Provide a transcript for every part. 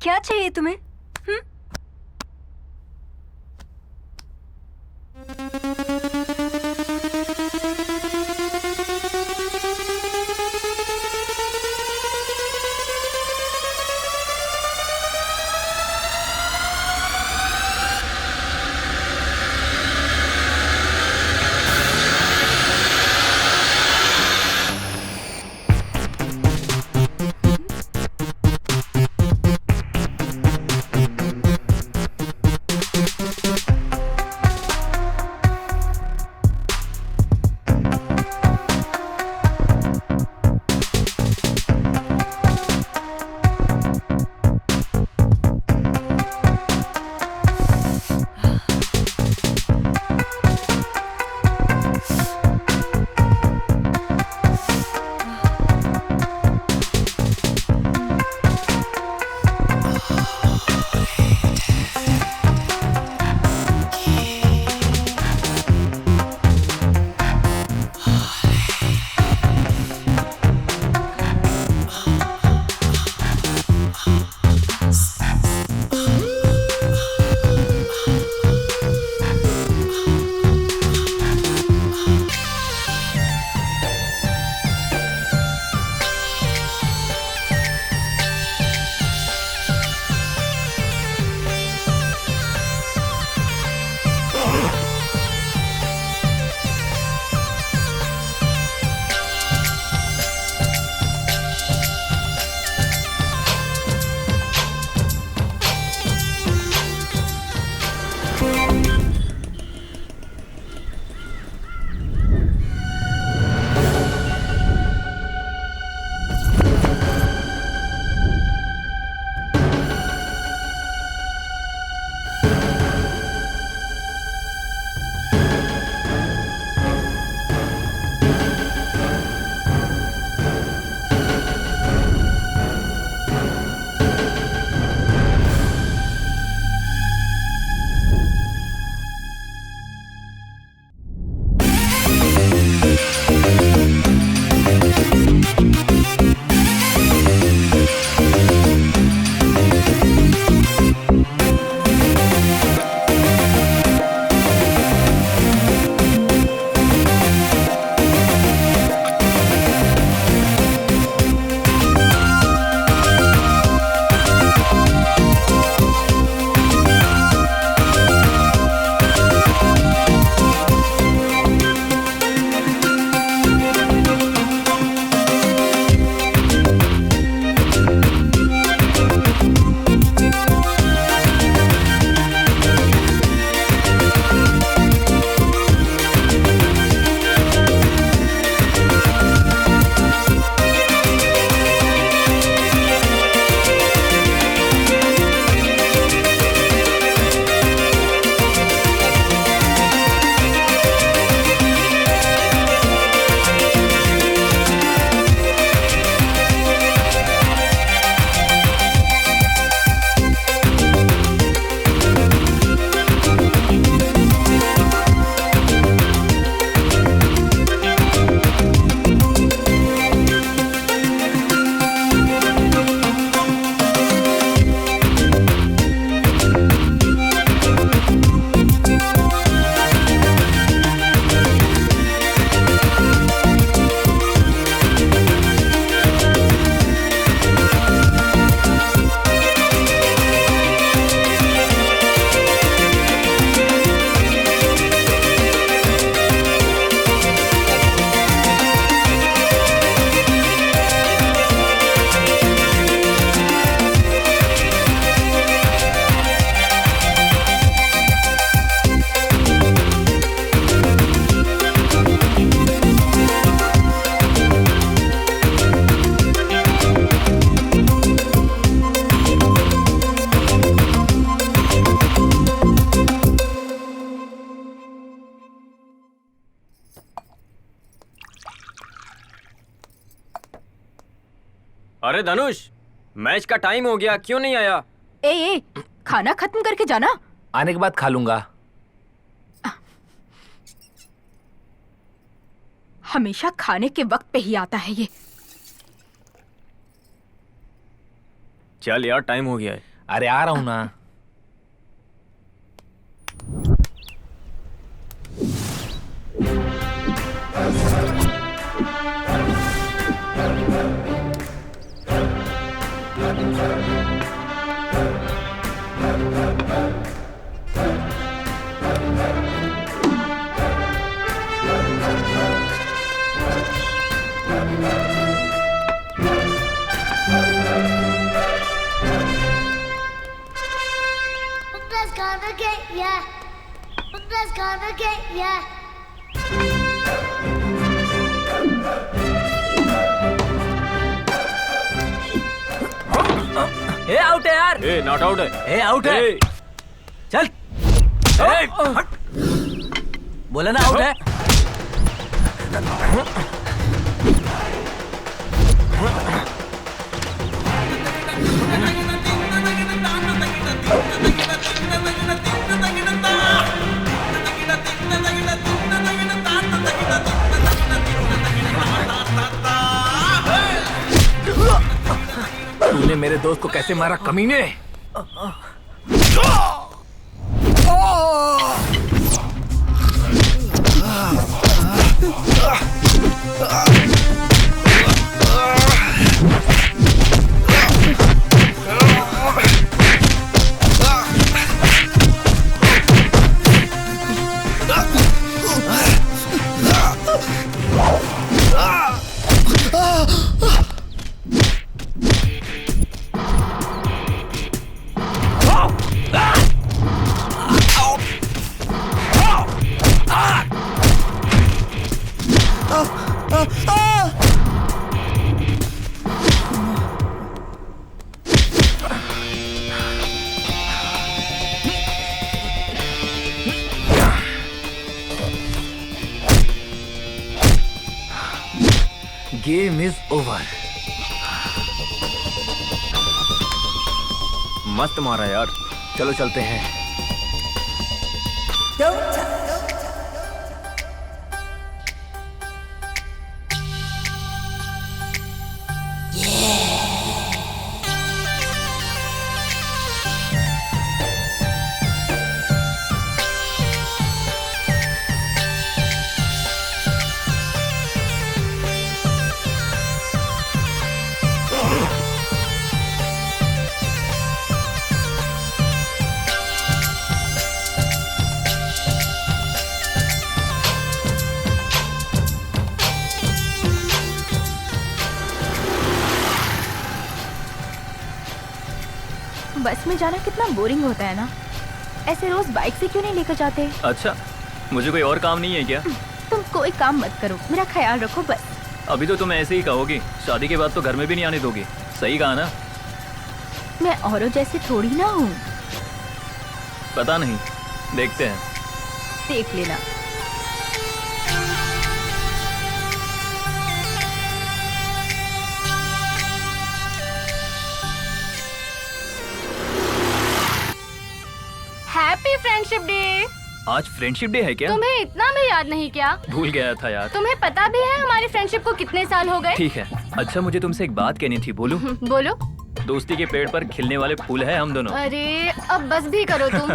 क्या चाहिए तुम्हें? अरे धनुष, मैच का टाइम हो गया, क्यों नहीं आया? ए, खाना खत्म करके जाना। आने के बाद खा लूंगा। हमेशा खाने के वक्त पे ही आता है ये। चल यार, टाइम हो गया है। अरे आ रहा हूं ना। Bukla's gonna get ya. Bukla's gonna get ya. ए आउट है यार। ए नॉट आउट है। ए आउट है। ए, चल। ए, हट। बोला ना आउट है। तूने मेरे दोस्त को कैसे मारा कमीने? Game is over. मस्त मारा यार। चलो चलते हैं। बस में जाना कितना बोरिंग होता है ना। ऐसे रोज बाइक से क्यों नहीं लेकर जाते? अच्छा, मुझे कोई और काम नहीं है क्या? तुम कोई काम मत करो, मेरा ख्याल रखो बस। अभी तो तुम ऐसे ही कहोगी, शादी के बाद तो घर में भी नहीं आने दोगी। सही कहा ना? मैं औरों जैसे थोड़ी ना हूँ। पता नहीं, देखते हैं। देख लेना। Happy friendship day. आज फ्रेंडशिप डे है क्या? तुम्हें इतना भी याद नहीं क्या? भूल गया था यार। तुम्हें पता भी है हमारी फ्रेंडशिप को कितने साल हो गए? ठीक है। अच्छा, मुझे तुमसे एक बात कहनी थी, बोलूं? बोलो। दोस्ती के पेड़ पर खिलने वाले फूल है हम दोनों। अरे अब बस भी करो तुम।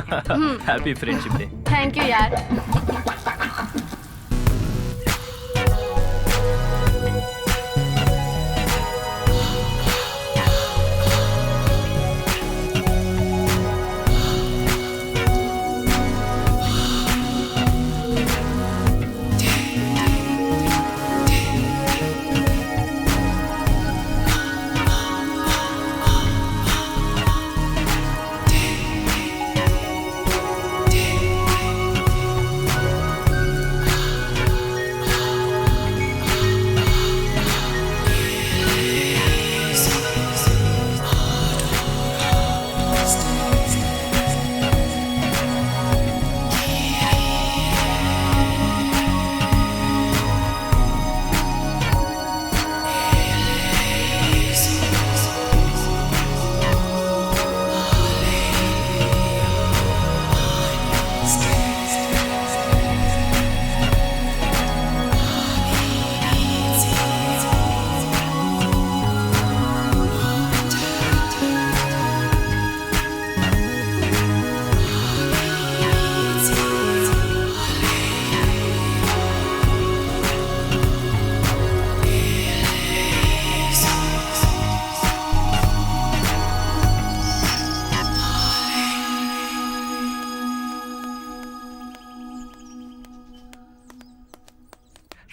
Happy friendship day. Thank you यार।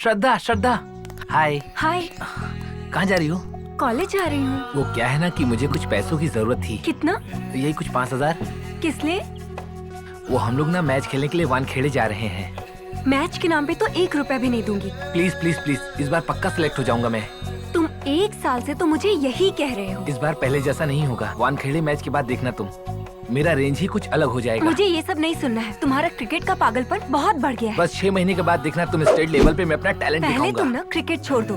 श्रद्धा श्रद्धा, हाय। हाय, कहाँ जा रही हो? कॉलेज जा रही हूँ। वो क्या है ना कि मुझे कुछ पैसों की जरूरत थी। कितना? यही कुछ 5,000। किस लिए? वो हम लोग ना मैच खेलने के लिए वानखेड़े जा रहे हैं। मैच के नाम पे तो 1 रुपया भी नहीं दूंगी। प्लीज प्लीज प्लीज, इस बार पक्का सिलेक्ट हो जाऊंगा मैं। तुम 1 साल से तो मुझे यही कह रहे हो। इस बार पहले जैसा नहीं होगा। वानखेड़े मैच के बाद देखना तुम, मेरा रेंज ही कुछ अलग हो जाएगा। मुझे ये सब नहीं सुनना है। तुम्हारा क्रिकेट का पागलपन बहुत बढ़ गया है। बस 6 महीने के बाद देखना तुम स्टेट लेवल पे मैं अपना टैलेंट पहले दिखाऊंगा। तुम ना क्रिकेट छोड़ दो,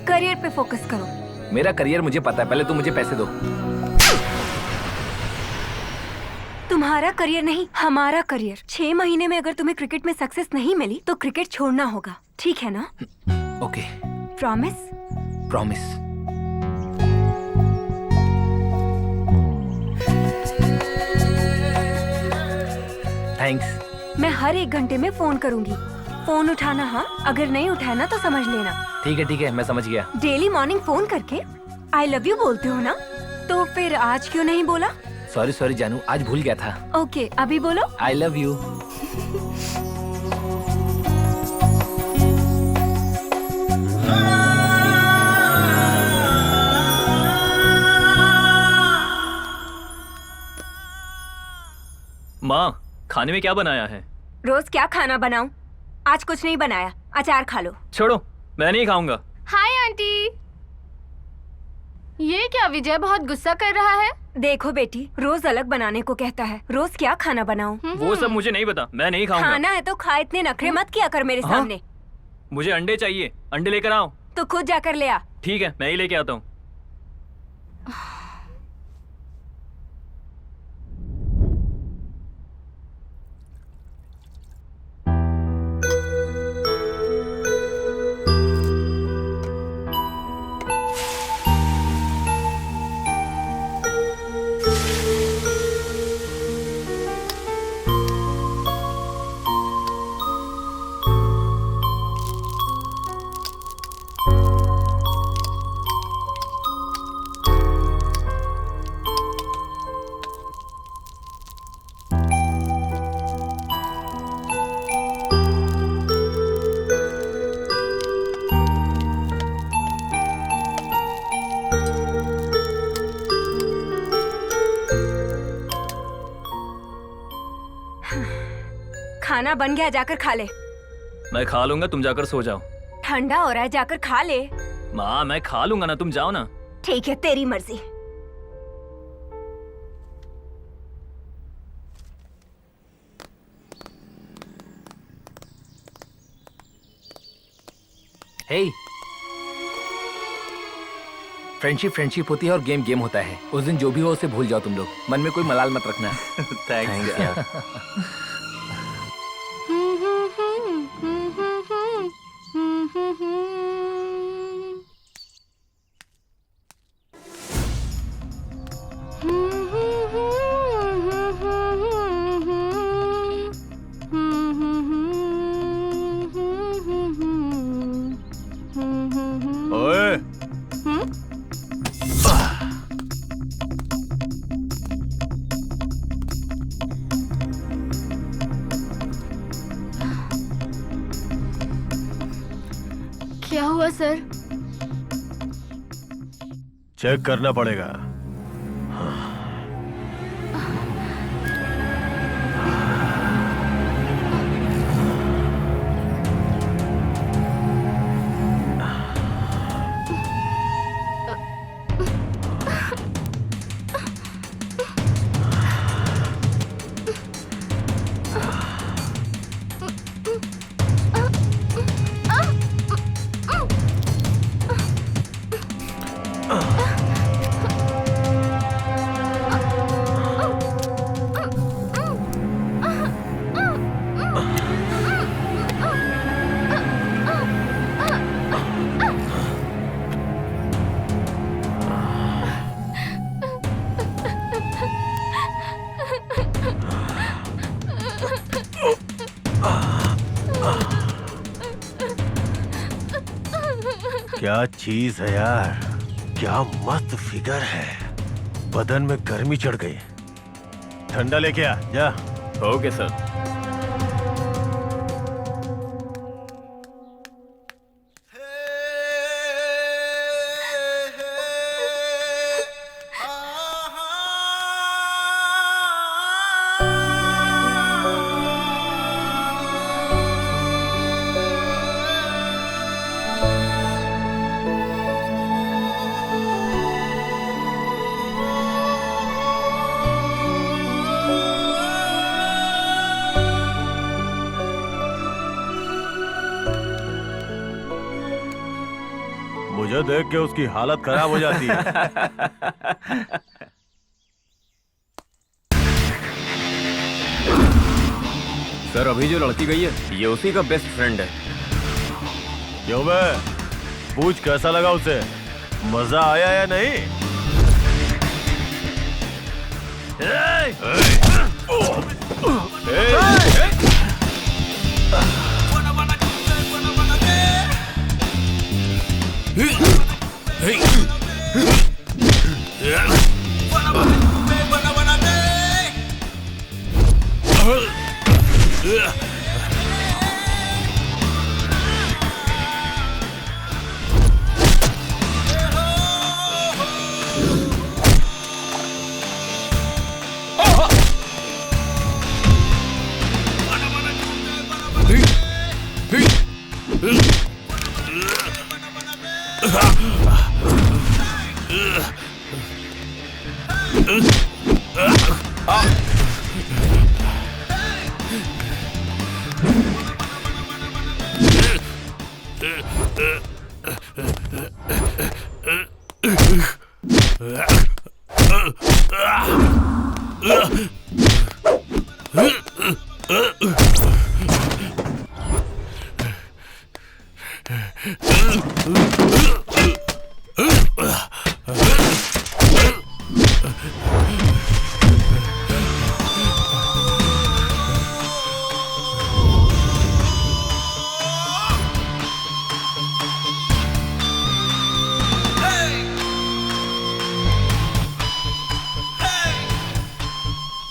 करियर पे फोकस करो। मेरा करियर मुझे पता है, पहले तुम मुझे पैसे दो। तुम्हारा करियर नहीं, हमारा करियर। 6 महीने में अगर तुम्हें क्रिकेट में सक्सेस नहीं मिली तो क्रिकेट छोड़ना होगा, ठीक है ना? Okay, promise? प्रॉमिस। थैंक्स। मैं हर 1 घंटे में फोन करूंगी। फोन उठाना, हाँ? अगर नहीं उठाया ना तो समझ लेना। ठीक है, मैं समझ गया। डेली मॉर्निंग फोन करके आई लव यू बोलते हो ना? तो फिर आज क्यों नहीं बोला? सॉरी जानू, आज भूल गया था। ओके, अभी बोलो। I love you. माँ, खाने में क्या बनाया है? रोज क्या खाना बनाऊं? आज कुछ नहीं बनाया, अचार खा लो। छोड़ो, मैं नहीं खाऊंगा। Hi aunty. ये क्या विजय बहुत गुस्सा कर रहा है? देखो बेटी, रोज अलग बनाने को कहता है। रोज क्या खाना बनाऊं? वो सब मुझे नहीं पता, मैं नहीं खाऊंगा। खाना है तो खा, इतने नखरे मत किया कर मेरे हाँ? सामने। मुझे अंडे चाहिए, अंडे लेकर आओ। तो खुद जाकर ले आ। ठीक है, मैं ही लेके आता हूँ। खाना बन गया, जाकर खा ले। मैं खा लूंगा, तुम जाकर सो जाओ। ठंडा हो रहा है, जाकर खा ले। माँ, मैं खा लूंगा ना, तुम जाओ ना। ठीक है, तेरी मर्जी। हे, फ्रेंडशिप होती है और गेम गेम होता है। उस दिन जो भी हो उसे भूल जाओ तुम लोग। मन में कोई मलाल मत रखना। थैंक्स यार। ओए, क्या हुआ सर? चेक करना पड़ेगा। क्या चीज है यार, क्या मस्त फिगर है। बदन में गर्मी चढ़ गई। ठंडा लेके आ जा। Okay sir. तुझे देख के उसकी हालत खराब हो जाती है। सर अभी जो लड़की गई है ये उसी का बेस्ट फ्रेंड है। क्यों बे? पूछ कैसा लगा उसे? मजा आया या नहीं?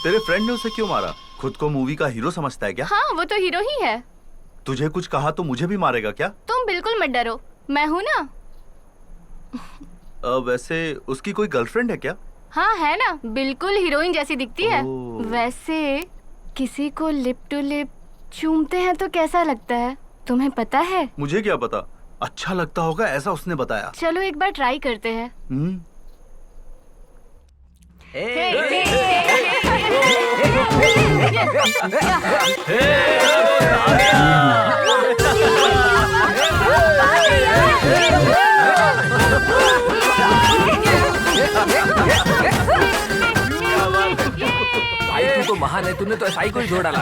तेरे फ्रेंड ने उसे क्यों मारा? खुद को मूवी का हीरो समझता है क्या? हाँ वो तो हीरो ही है। तुझे कुछ कहा तो मुझे भी मारेगा क्या? तुम बिल्कुल मत डरो, मैं हूँ ना। वैसे उसकी कोई गर्लफ्रेंड है क्या? हाँ है ना, बिल्कुल हीरोइन जैसी दिखती है। ओह। वैसे किसी को लिप टू लिप चूमते हैं तो कैसा लगता है, तुम्हें पता है? मुझे क्या पता, अच्छा लगता होगा ऐसा उसने बताया। चलो एक बार ट्राई करते हैं। भाई तू तो महान है, तूने तो ऐसा ही कोई जोड़ डाला।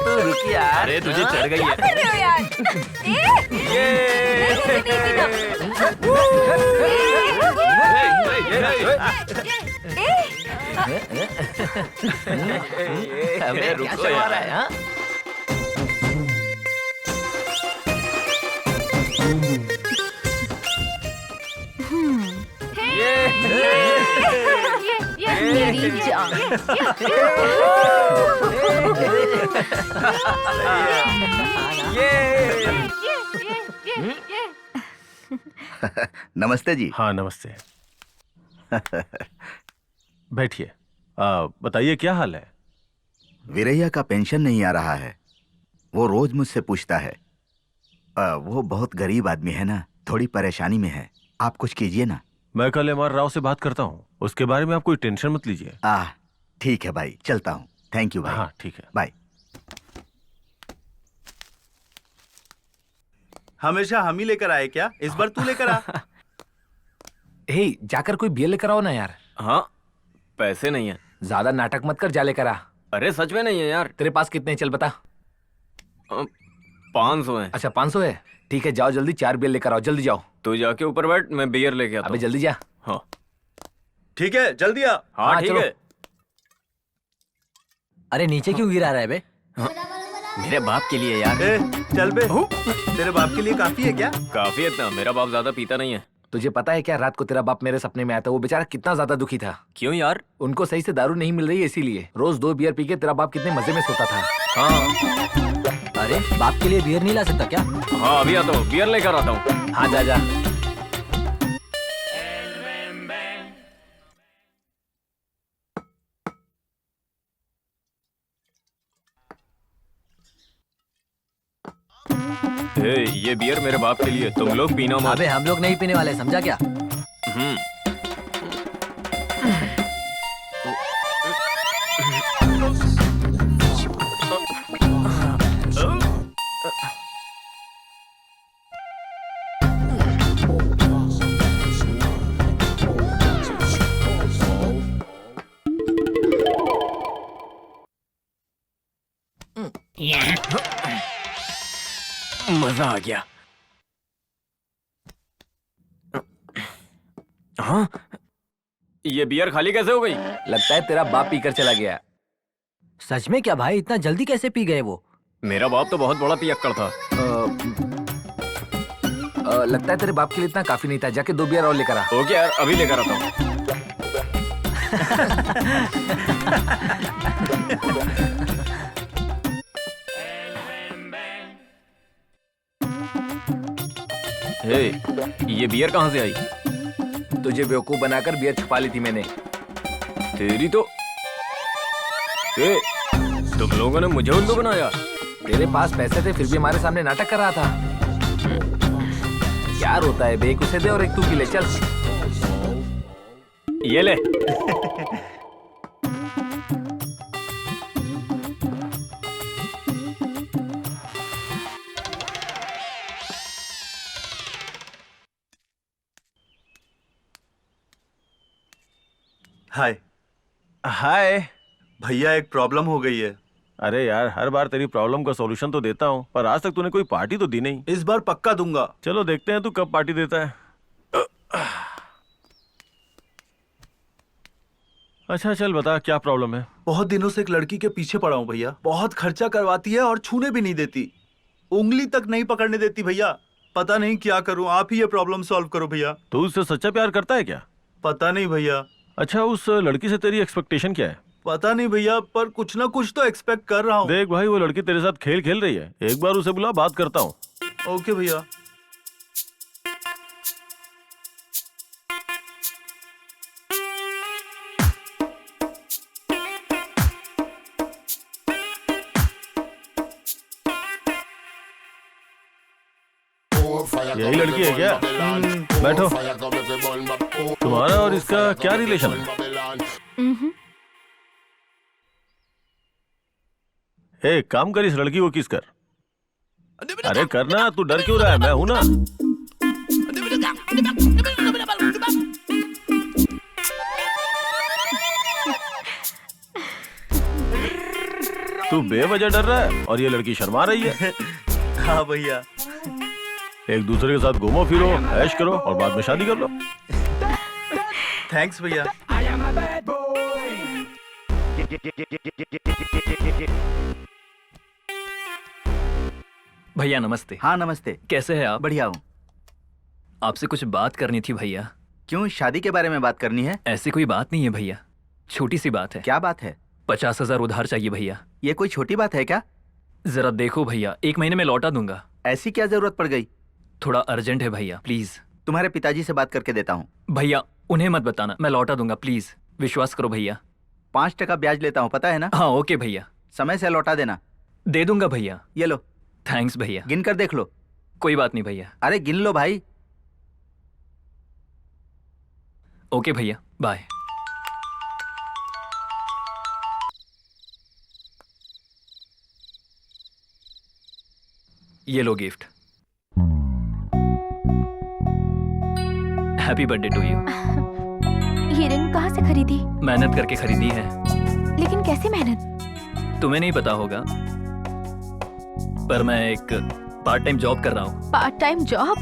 तू रुक यार। अरे तुझे चढ़ गई है। कर रहे हो यार? अबे क्या चला रहा है? हाँ? ये मेरी जान। नमस्ते जी। हाँ नमस्ते। बैठिए। बताइए क्या हाल है? वीरैया का पेंशन नहीं आ रहा है। वो रोज मुझसे पूछता है। वो बहुत गरीब आदमी है ना, थोड़ी परेशानी में है, आप कुछ कीजिए ना। मैं कल एम.आर. राव से बात करता हूँ, उसके बारे में आप कोई टेंशन मत लीजिए। ठीक है भाई, चलता हूँ। थैंक यू भाई। हाँ ठीक है, बाय। हमेशा हम ही लेकर आए क्या? इस बार तू लेकर आ। हे, जाकर कोई बियर लेकर आओ ना यार। हाँ पैसे नहीं है। ज्यादा नाटक मत कर, जा लेकर आ। अरे सच में नहीं है यार। तेरे पास कितने हैं? चल बता। 500 है। अच्छा 500 है, ठीक है, जाओ जल्दी 4 बियर लेकर आओ, जल्दी जाओ। तू जाके ऊपर बैठ, मैं बियर लेके आता अबे हूँ। जल्दी जा। हाँ ठीक है, जल्दी आ। हाँ हाँ, ठीक चलो। है। अरे नीचे क्यों गिरा रहा है बे? मेरे बाप के लिए यार। चल बे, तेरे बाप के लिए काफी है क्या? काफी है इतना, मेरा बाप ज्यादा पीता नहीं है। तुझे पता है क्या, रात को तेरा बाप मेरे सपने में आया था, वो बेचारा कितना ज्यादा दुखी था। क्यों यार? उनको सही से दारू नहीं मिल रही है, इसीलिए रोज 2 बियर पी के तेरा बाप कितने मजे में सोता था। हाँ अरे बाप के लिए बियर नहीं ला सकता क्या? हाँ अभी आता हूँ, बियर लेकर आता हूँ। हाँ जा जा। ये बियर मेरे बाप के लिए, तुम लोग पीना मत। अबे हम लोग नहीं पीने वाले, समझा क्या? हम्म। मजा आ गया। हाँ, ये बियर खाली कैसे हो गई? लगता है तेरा बाप पीकर चला गया। सच में क्या भाई, इतना जल्दी कैसे पी गए वो? मेरा बाप तो बहुत बड़ा पियक्कड़ था। लगता है तेरे बाप के लिए इतना काफी नहीं था। जाके 2 बियर और लेकर आ। ओके यार, अभी लेकर आता हूँ। हे, ये बियर कहाँ से आई? तुझे बेवकूफ बनाकर बियर छुपा ली थी मैंने। तेरी तो ए, तुम लोगों ने मुझे उल्लू बनाया। तेरे पास पैसे थे फिर भी हमारे सामने नाटक कर रहा था। क्या रोता है बे? एक उसे दे और एक तू पी ले। चल ये ले। हाय हाय। भैया, एक प्रॉब्लम हो गई है। अरे यार, हर बार तेरी प्रॉब्लम का सॉल्यूशन तो देता हूँ, पर आज तक तूने कोई पार्टी तो दी नहीं। इस बार पक्का दूंगा। चलो देखते हैं तू कब पार्टी देता है। अच्छा चल बता, क्या प्रॉब्लम है? बहुत दिनों से एक लड़की के पीछे पड़ा हूँ भैया। बहुत खर्चा करवाती है और छूने भी नहीं देती। उंगली तक नहीं पकड़ने देती भैया। पता नहीं क्या करूँ, आप ही ये प्रॉब्लम सॉल्व करो भैया। तू उससे सच्चा प्यार करता है क्या? पता नहीं भैया। अच्छा, उस लड़की से तेरी एक्सपेक्टेशन क्या है? पता नहीं भैया, पर कुछ ना कुछ तो एक्सपेक्ट कर रहा हूँ। देख भाई, वो लड़की तेरे साथ खेल खेल रही है। एक बार उसे बुला, बात करता हूँ। ओके भैया। यही लड़की है क्या? बैठो। तुम्हारा और इसका क्या रिलेशन है? एक काम कर, इस लड़की को किस कर। अरे करना, तू डर क्यों रहा है? मैं हूं ना। तू बेवजह डर रहा है और ये लड़की शर्मा रही है। हाँ भैया। एक दूसरे के साथ घूमो फिरो, ऐश करो और बाद में शादी कर लो। थैंक्स भैया। भैया नमस्ते। हाँ नमस्ते। कैसे हैं आप? बढ़िया हूँ। आपसे कुछ बात करनी थी भैया। क्यों, शादी के बारे में बात करनी है? ऐसी कोई बात नहीं है भैया, छोटी सी बात है। क्या बात है? 50,000 उधार चाहिए भैया। ये कोई छोटी बात है क्या? जरा देखो भैया, 1 महीने में लौटा दूंगा। ऐसी क्या जरूरत पड़ गई? थोड़ा अर्जेंट है भैया, प्लीज। तुम्हारे पिताजी से बात करके देता हूँ। भैया उन्हें मत बताना, मैं लौटा दूंगा, प्लीज विश्वास करो भैया। 5% ब्याज लेता हूँ, पता है ना? हाँ ओके भैया। समय से लौटा देना। दे दूंगा भैया। ये लो। थैंक्स भैया। गिन कर देख लो। कोई बात नहीं भैया। अरे गिन लो भाई। ओके भैया, बाय। ये लो gift. Happy birthday to you. ये रिंग कहाँ से खरीदी? मेहनत करके खरीदी है। लेकिन कैसे मेहनत? तुम्हें नहीं पता होगा, पर मैं एक पार्ट टाइम जॉब कर रहा हूँ। Part time job?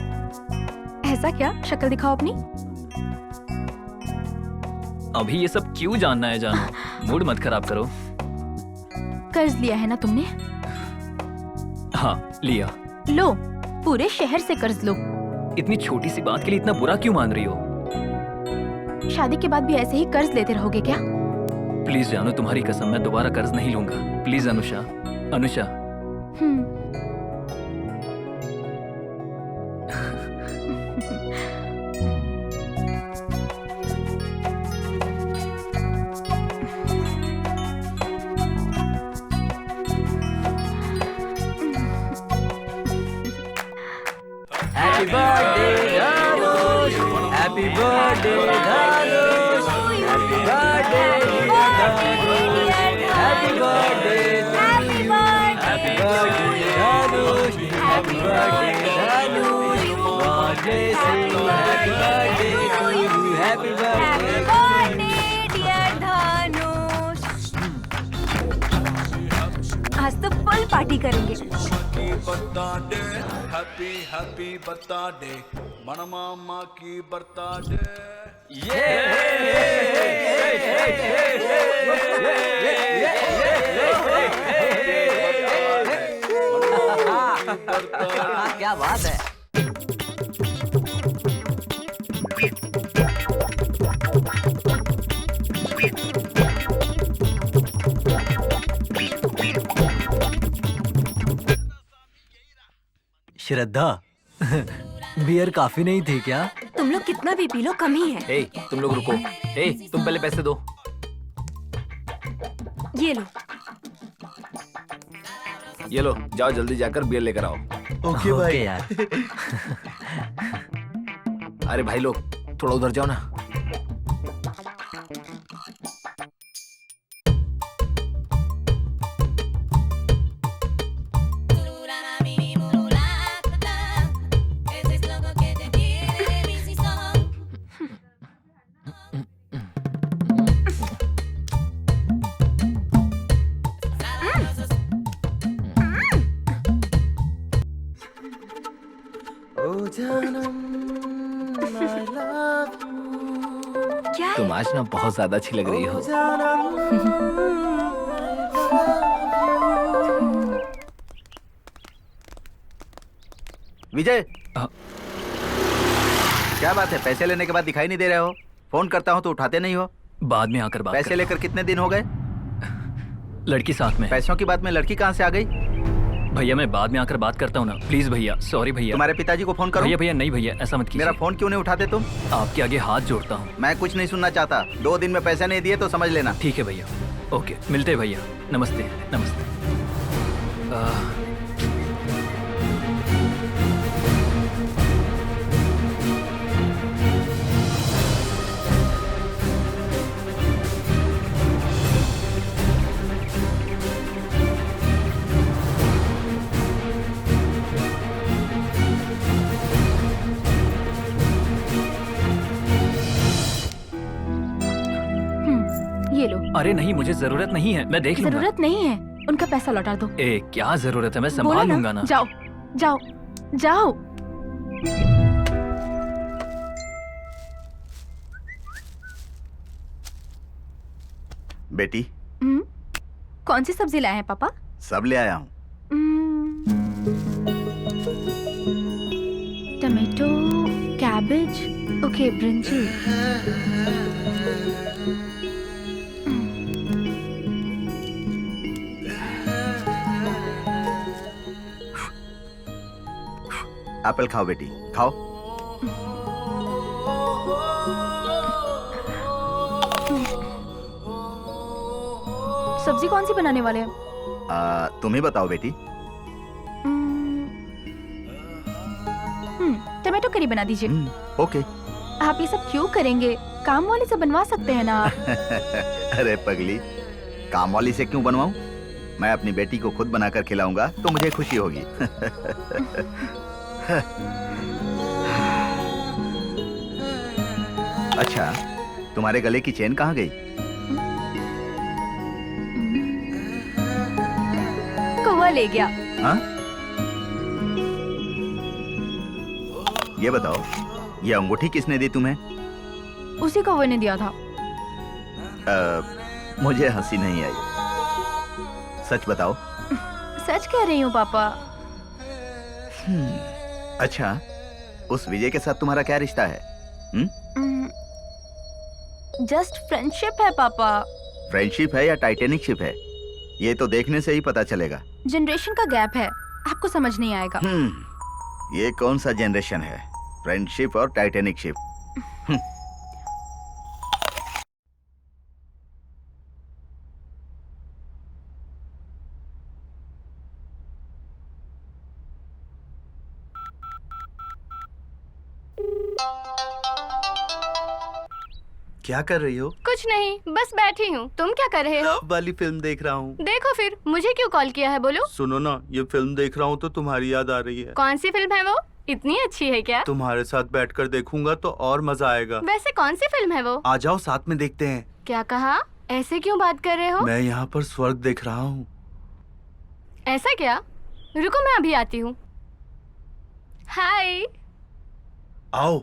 ऐसा क्या? शक्ल दिखाओ अपनी। अभी ये सब क्यों जानना है जानो, मूड मत खराब करो। कर्ज लिया है ना तुमने? हाँ लिया। लो, पूरे शहर से कर्ज लो। इतनी छोटी सी बात के लिए इतना बुरा क्यों मान रही हो? शादी के बाद भी ऐसे ही कर्ज लेते रहोगे क्या? प्लीज जानो, तुम्हारी कसम, मैं दोबारा कर्ज नहीं लूंगा। Please Anusha. Anusha. Happy birthday Dhanush, happy birthday Dhanush, happy birthday Dhanush, happy birthday, happy birthday Dhanush, happy birthday Dhanush, birthday से happy birthday to you, happy birthday dear Dhanush. आज तो फुल पार्टी करेंगे। क्या बात है। श्रद्धा बियर काफी नहीं थी क्या? तुम लोग कितना भी पी लो कम ही है। ए, तुम लोग रुको। ए, तुम पहले पैसे दो। ये लो। ये लो, जाओ जल्दी जाकर बियर लेकर आओ। ओके भाई। यार। अरे भाई लोग, थोड़ा उधर जाओ ना। क्या तुम आज ना बहुत ज्यादा अच्छी लग रही हो। विजय, क्या बात है? पैसे लेने के बाद दिखाई नहीं दे रहे हो? फोन करता हूँ तो उठाते नहीं हो। बाद में आकर बात पैसे करता लेकर कितने दिन हो गए? हूँ। लड़की साथ में है। पैसों की बात में लड़की कहाँ से आ गई? भैया मैं बाद में आकर बात करता हूँ ना, प्लीज भैया। सॉरी भैया। तुम्हारे पिताजी को फोन करो। भैया भैया नहीं भैया, ऐसा मत कीजिए। मेरा फोन क्यों नहीं उठाते तुम? आपके आगे हाथ जोड़ता हूँ। मैं कुछ नहीं सुनना चाहता। 2 दिन में पैसे नहीं दिए तो समझ लेना। ठीक है भैया, ओके, मिलते हैं भैया। नमस्ते नमस्ते। ये लो। अरे नहीं, मुझे जरूरत नहीं है, मैं देख लूंगा। जरूरत नहीं है, उनका पैसा लौटा दो। ए, क्या जरूरत है, मैं बोला संभाल लूंगा ना। जाओ जाओ जाओ। बेटी, कौन सी सब्जी लाए हैं पापा? सब ले आया हूँ। Tomato, cabbage, okay, brinjal. Apple खाओ बेटी, खाओ। सब्जी कौन सी बनाने वाले हैं? तुम ही बताओ बेटी। टमाटो करी बना दीजिए। ओके। आप ये सब क्यों करेंगे? काम वाले से बनवा सकते हैं ना। अरे पगली, काम वाली से क्यों बनवाऊं? मैं अपनी बेटी को खुद बनाकर खिलाऊंगा तो मुझे खुशी होगी। अच्छा, तुम्हारे गले की चेन कहाँ गई? कौवा ले गया। हाँ? ये बताओ, ये अंगूठी किसने दी तुम्हें? उसी कौवे ने दिया था। मुझे हंसी नहीं आई। सच बताओ। सच कह रही हूँ पापा। अच्छा, उस विजय के साथ तुम्हारा क्या रिश्ता है? जस्ट फ्रेंडशिप है पापा। फ्रेंडशिप है या टाइटैनिक शिप है? ये तो देखने से ही पता चलेगा। जनरेशन का गैप है, आपको समझ नहीं आएगा। ये कौन सा जनरेशन है? फ्रेंडशिप और टाइटैनिक शिप। क्या कर रही हो? कुछ नहीं, बस बैठी हूँ। तुम क्या कर रहे हो? वाली फिल्म देख रहा हूँ। देखो फिर, मुझे क्यों कॉल किया है बोलो? सुनो ना, ये फिल्म देख रहा हूँ तो तुम्हारी याद आ रही है। कौन सी फिल्म है वो? इतनी अच्छी है क्या? तुम्हारे साथ बैठकर देखूंगा तो और मजा आएगा। वैसे कौन सी फिल्म है वो? आ जाओ साथ में देखते हैं। क्या कहा? ऐसे क्यों बात कर रहे हो? मैं यहाँ पर स्वर्ग देख रहा हूँ। ऐसा क्या? रुको मैं अभी आती हूँ। हाय। आओ।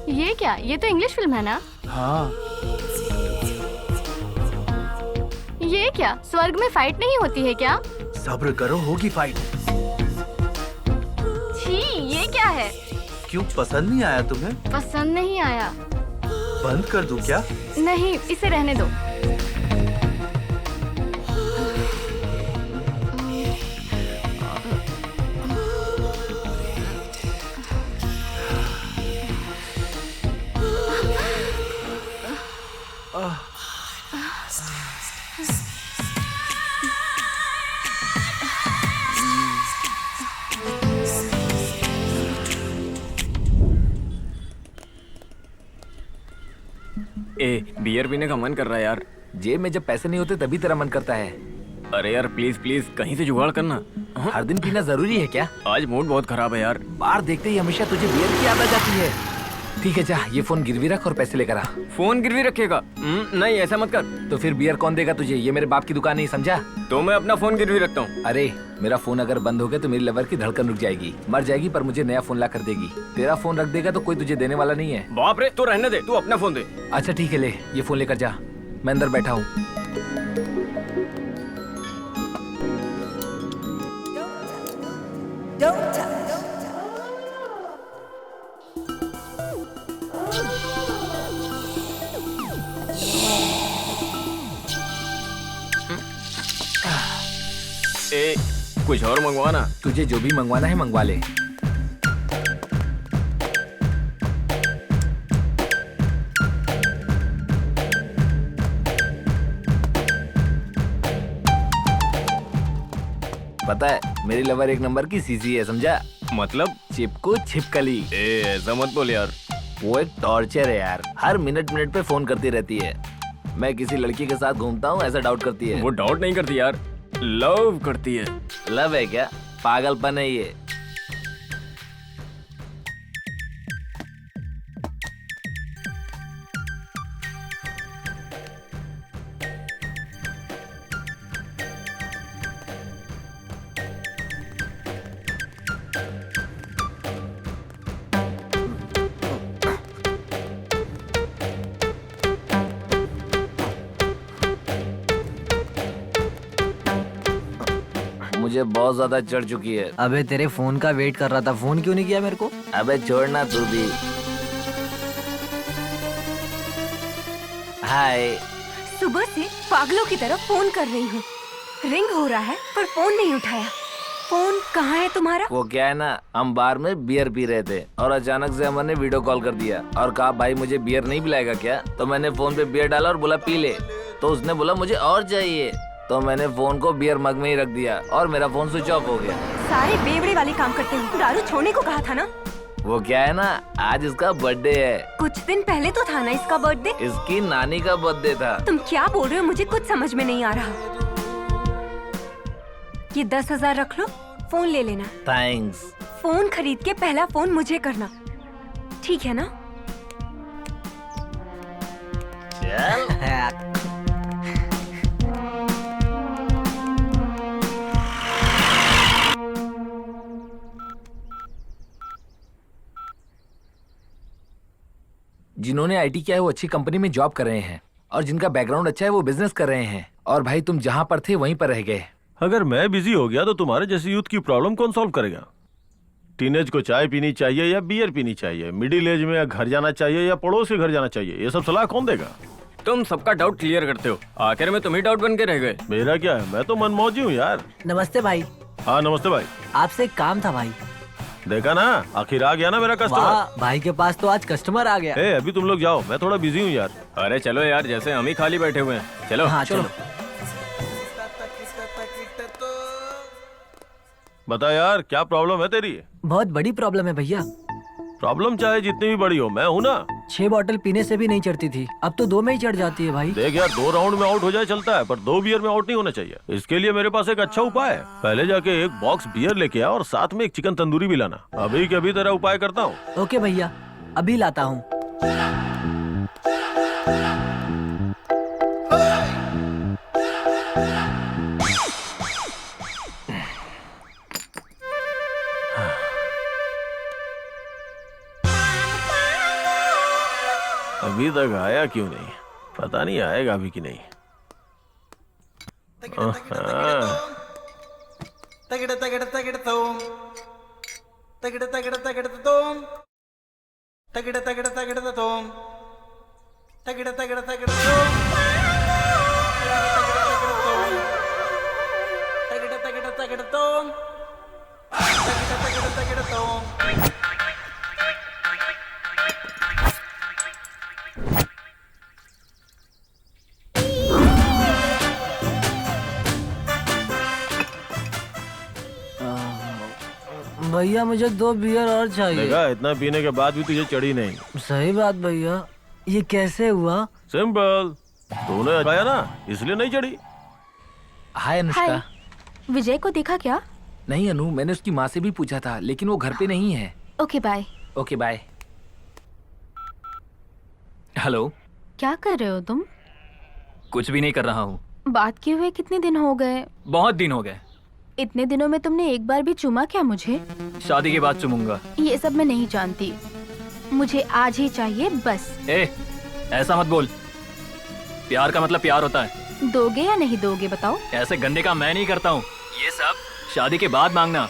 ये क्या? ये तो इंग्लिश फिल्म है ना? हाँ। ये क्या? स्वर्ग में फाइट नहीं होती है क्या? सब्र करो, होगी फाइट। छी, ये क्या है? क्यों, पसंद नहीं आया तुम्हें? पसंद नहीं आया। बंद कर दूं क्या? नहीं, इसे रहने दो। ए, बियर पीने का मन कर रहा है यार। जेब में जब पैसे नहीं होते तभी तेरा मन करता है। अरे यार प्लीज प्लीज कहीं से जुगाड़ करना। हर दिन पीना जरूरी है क्या? आज मूड बहुत खराब है यार। बाहर देखते ही हमेशा तुझे बियर की याद आ जाती है। ठीक है, जा ये फोन गिरवी रख और पैसे लेकर आ। फोन गिरवी रखेगा? नहीं, ऐसा मत कर। तो फिर बियर कौन देगा तुझे? ये मेरे बाप की दुकान नहीं, समझा? तो मैं अपना फोन गिरवी रखता हूँ। अरे मेरा फोन अगर बंद हो गया तो मेरी लवर की धड़कन रुक जाएगी, मर जाएगी, पर मुझे नया फोन ला कर देगी। तेरा फोन रख देगा तो कोई तुझे देने वाला नहीं है। बाप रे, तो रहने दे, तू अपना फोन दे। अच्छा ठीक है, ले ये फोन लेकर जा, मैं अंदर बैठा हूँ। ए, कुछ और मंगवाना। तुझे जो भी मंगवाना है मंगवा ले। पता है मेरी लवर एक नंबर की सीसी है, समझा? मतलब? चिपको छिपकली। ए, ऐसा मत बोल यार। वो एक टॉर्चर है यार, हर मिनट मिनट पे फोन करती रहती है। मैं किसी लड़की के साथ घूमता हूँ ऐसा डाउट करती है। वो डाउट नहीं करती यार, लव करती है। लव है क्या? पागलपन है ये। मुझे बहुत ज्यादा चढ़ चुकी है। अबे तेरे फोन का वेट कर रहा था, फोन क्यों नहीं किया मेरे को? अबे छोड़ना तू भी। हाय। सुबह से पागलों की तरह फोन कर रही हूँ, रिंग हो रहा है पर फोन नहीं उठाया। फोन कहाँ है तुम्हारा? वो क्या है ना, हम बार में बियर पी रहे थे और अचानक से अमन ने वीडियो कॉल कर दिया और कहा भाई मुझे बियर नहीं पिलाएगा क्या? तो मैंने फोन पे बियर डाला और बोला पी ले, तो उसने बोला मुझे और चाहिए, तो मैंने फोन को बियर मग में ही रख दिया और मेरा फोन स्विच ऑफ हो गया। सारे बेवड़े वाले काम करते हो। दारू छोड़ने को कहा था ना? वो क्या है ना, आज इसका बर्थडे है। कुछ दिन पहले तो था ना इसका बर्थडे। इसकी नानी का बर्थडे था। तुम क्या बोल रहे हो, मुझे कुछ समझ में नहीं आ रहा। ये 10,000 रख लो, फोन ले लेना। थैंक्स। फोन खरीद के पहला फोन मुझे करना, ठीक है ना? चल। जिन्होंने आईटी किया है वो अच्छी कंपनी में जॉब कर रहे हैं और जिनका बैकग्राउंड अच्छा है वो बिजनेस कर रहे हैं। और भाई तुम जहाँ पर थे वहीं पर रह गए। अगर मैं बिजी हो गया तो तुम्हारे जैसे यूथ की प्रॉब्लम कौन सॉल्व करेगा? टीनेज को चाय पीनी चाहिए या बियर पीनी चाहिए? मिडिल एज में घर जाना चाहिए या पड़ोस के घर जाना चाहिए? ये सब सलाह कौन देगा? तुम सबका डाउट क्लियर करते हो, आखिर में तुम ही डाउट बन के रह गए। मेरा क्या है, मैं तो मनमौजी हूँ यार। नमस्ते भाई। हाँ नमस्ते भाई। आपसे एक काम था भाई। देखा ना, आखिर आ गया ना मेरा कस्टमर। वाह, भाई के पास तो आज कस्टमर आ गया। ए, अभी तुम लोग जाओ, मैं थोड़ा बिजी हूँ यार। अरे चलो यार, जैसे हम ही खाली बैठे हुए हैं। चलो। हाँ चलो। बता यार, क्या प्रॉब्लम है तेरी? बहुत बड़ी प्रॉब्लम है भैया। प्रॉब्लम चाहे जितनी भी बड़ी हो, मैं हूँ ना। 6 बॉटल पीने से भी नहीं चढ़ती थी, अब तो 2 में ही चढ़ जाती है भाई। देख यार, 2 राउंड में आउट हो जाए चलता है, पर 2 बियर में आउट नहीं होना चाहिए। इसके लिए मेरे पास एक अच्छा उपाय है। पहले जाके एक बॉक्स बियर लेके आ और साथ में एक चिकन तंदूरी भी लाना। अभी के अभी तेरा उपाय करता हूँ। ओके भैया, अभी लाता हूँ। अभी तक आया क्यों नहीं? पता नहीं आएगा अभी कि नहीं। भैया मुझे 2 बियर और चाहिए। देखा, इतना पीने के बाद भी तुझे चढ़ी नहीं। सही बात भैया, ये कैसे हुआ? सिंपल, तूने खाया ना इसलिए नहीं चढ़ी। हाय अनुष्का। विजय को देखा क्या? नहीं अनु, मैंने उसकी माँ से भी पूछा था लेकिन वो घर पे नहीं है। Okay bye. Okay bye. Hello. क्या कर रहे हो तुम? कुछ भी नहीं कर रहा हूँ। बात किए हुए कितने दिन हो गए? बहुत दिन हो गए। इतने दिनों में तुमने एक बार भी चुमा क्या मुझे? शादी के बाद चुमूंगा। ये सब मैं नहीं जानती, मुझे आज ही चाहिए बस। ऐसा मत बोल, प्यार का मतलब प्यार होता है। दोगे या नहीं दोगे बताओ? ऐसे गंदे काम मैं नहीं करता हूँ, ये सब शादी के बाद मांगना।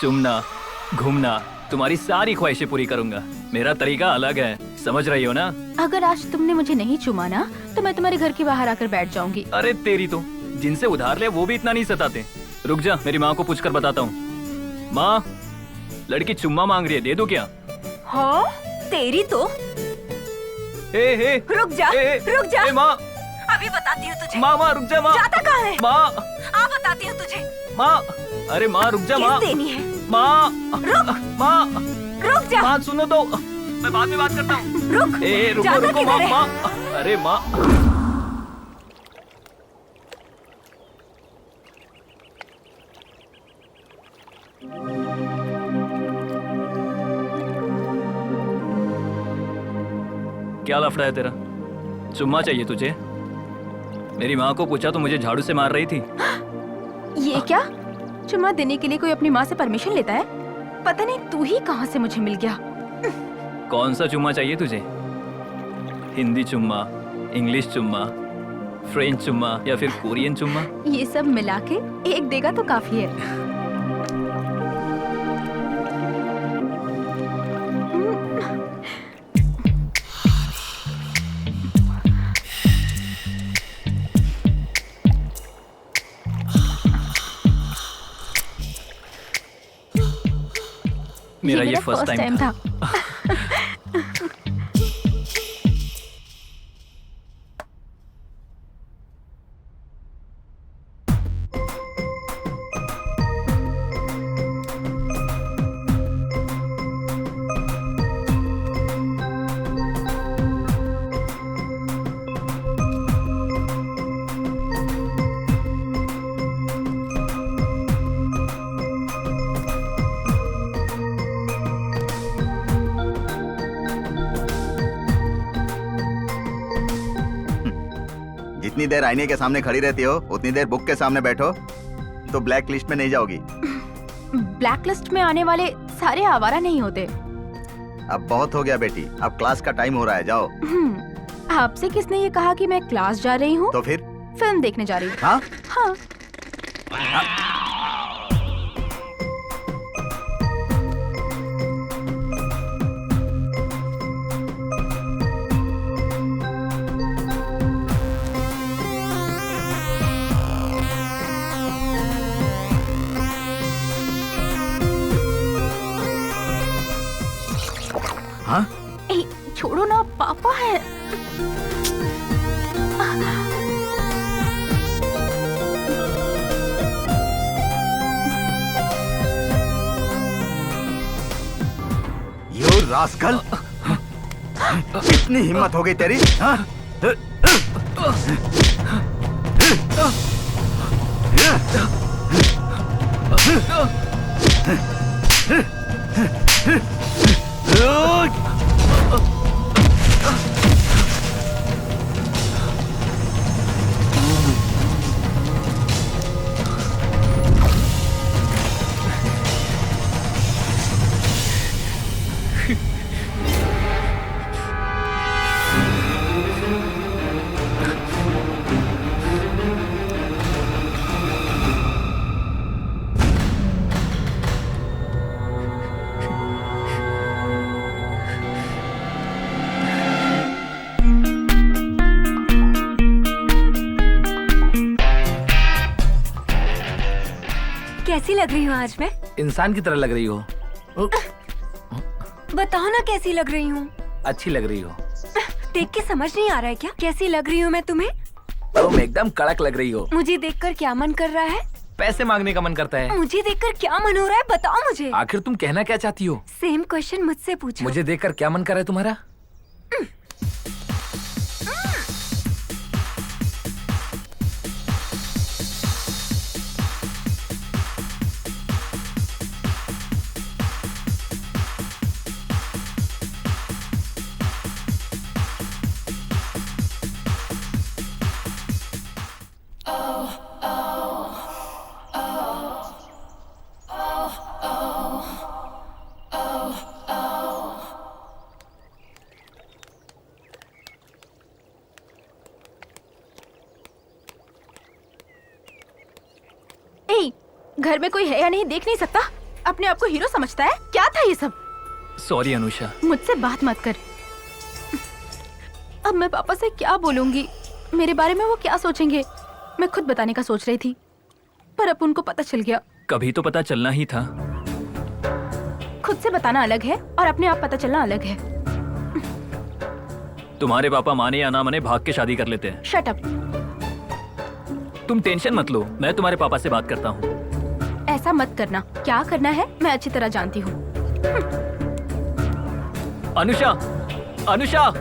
चुमना, घूमना, तुम्हारी सारी ख्वाहिशें पूरी करूंगा। मेरा तरीका अलग है, समझ रही हो ना? अगर आज तुमने मुझे नहीं चुमा ना तो मैं तुम्हारे घर के बाहर आकर बैठ जाऊंगी। अरे तेरी तो, जिनसे उधार ले वो भी इतना नहीं सताते। रुक जा, मेरी माँ को पूछकर बताता हूँ। माँ, लड़की चुम्मा मांग रही है, दे दो क्या? हाँ, तेरी तो। रुक जा, रुक जा। माँ, अभी बताती हूँ तुझे। माँ रुक जा। माँ जाता कहाँ है? माँ, आ बताती हूँ तुझे। माँ, अरे माँ रुक जा। माँ देनी है। माँ, रुक। माँ, रुक जा। माँ सुनो तो, मैं बाद में बात करता हूँ। रुक। रुको जाता रुको किधर है? माँ। अरे माँ। क्या लफड़ा है तेरा? चुम्मा चाहिए तुझे? मेरी माँ को पूछा तो मुझे झाड़ू से मार रही थी। ये क्या? चुम्मा देने के लिए कोई अपनी माँ से परमिशन लेता है? पता नहीं तू ही कहाँ से मुझे मिल गया। कौन सा चुम्मा चाहिए तुझे? हिंदी चुम्मा, इंग्लिश चुम्मा, फ्रेंच चुम्मा या फिर कोरियन चुम्मा? ये सब मिला के एक देगा तो काफी है। मेरा ये फर्स्ट टाइम था। जितनी देर आईने के सामने खड़ी रहती हो उतनी देर बुक के सामने बैठो तो ब्लैक लिस्ट में नहीं जाओगी। ब्लैक लिस्ट में आने वाले सारे आवारा नहीं होते। अब बहुत हो गया बेटी, अब क्लास का टाइम हो रहा है, जाओ। आपसे किसने ये कहा कि मैं क्लास जा रही हूँ? तो फिर फिल्म देखने जा रही हूँ। हाँ? हाँ। हाँ? छोड़ो ना, पापा है। यू रास्कल, कितनी हिम्मत हो गई तेरी? हाँ? कैसी लग रही हूँ आज मैं? इंसान की तरह लग रही हो। बताओ ना कैसी लग रही हूँ? अच्छी लग रही हो। देख के समझ नहीं आ रहा है क्या कैसी लग रही हूँ मैं तुम्हें? तुम एकदम कड़क लग रही हो। मुझे देखकर क्या मन कर रहा है? पैसे मांगने का मन करता है। मुझे देखकर क्या मन हो रहा है बताओ मुझे। आखिर तुम कहना क्या चाहती हो? सेम क्वेश्चन मुझसे पूछो। मुझे देखकर क्या मन कर रहा है तुम्हारा? ए, घर में कोई है या नहीं देख नहीं सकता? अपने आप को हीरो समझता है? क्या था ये सब? सॉरी अनुषा। मुझसे बात मत कर। अब मैं पापा से क्या बोलूंगी? मेरे बारे में वो क्या सोचेंगे? मैं खुद बताने का सोच रही थी, पर अब उनको पता चल गया। कभी तो पता चलना ही था। खुद से बताना अलग है और अपने आप पता चलना अलग है। तुम्हारे पापा माने या ना माने भाग के शादी कर लेते हैं। Shut up. तुम टेंशन मत लो, मैं तुम्हारे पापा से बात करता हूँ। ऐसा मत करना। क्या करना है मैं अच्छी तरह जानती हूँ। अनुषा, अनुषा,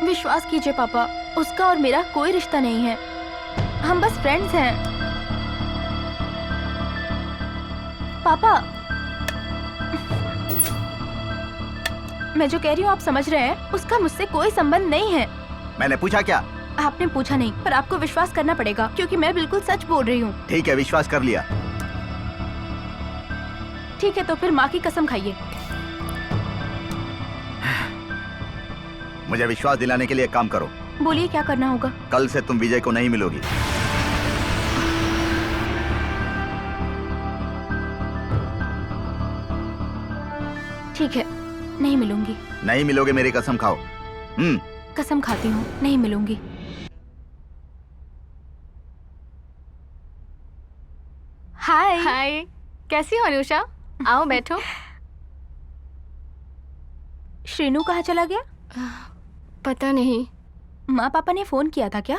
विश्वास कीजिए पापा, उसका और मेरा कोई रिश्ता नहीं है। हम बस फ्रेंड्स हैं। पापा, मैं जो कह रही हूँ आप समझ रहे हैं? उसका मुझसे कोई संबंध नहीं है। मैंने पूछा क्या? आपने पूछा नहीं, पर आपको विश्वास करना पड़ेगा क्योंकि मैं बिल्कुल सच बोल रही हूँ। ठीक है, विश्वास कर लिया। ठीक है, तो फिर माँ की कसम खाइए। मुझे विश्वास दिलाने के लिए एक काम करो। बोलिए क्या करना होगा? कल से तुम विजय को नहीं मिलोगी। ठीक है, नहीं मिलूंगी। नहीं मिलोगे, मेरी कसम खाओ। कसम खाती हूँ, नहीं मिलूंगी। हाय। हाय, कैसी हो अनुषा? आओ बैठो। श्रीनू कहाँ चला गया? पता नहीं। माँ पापा ने फोन किया था क्या?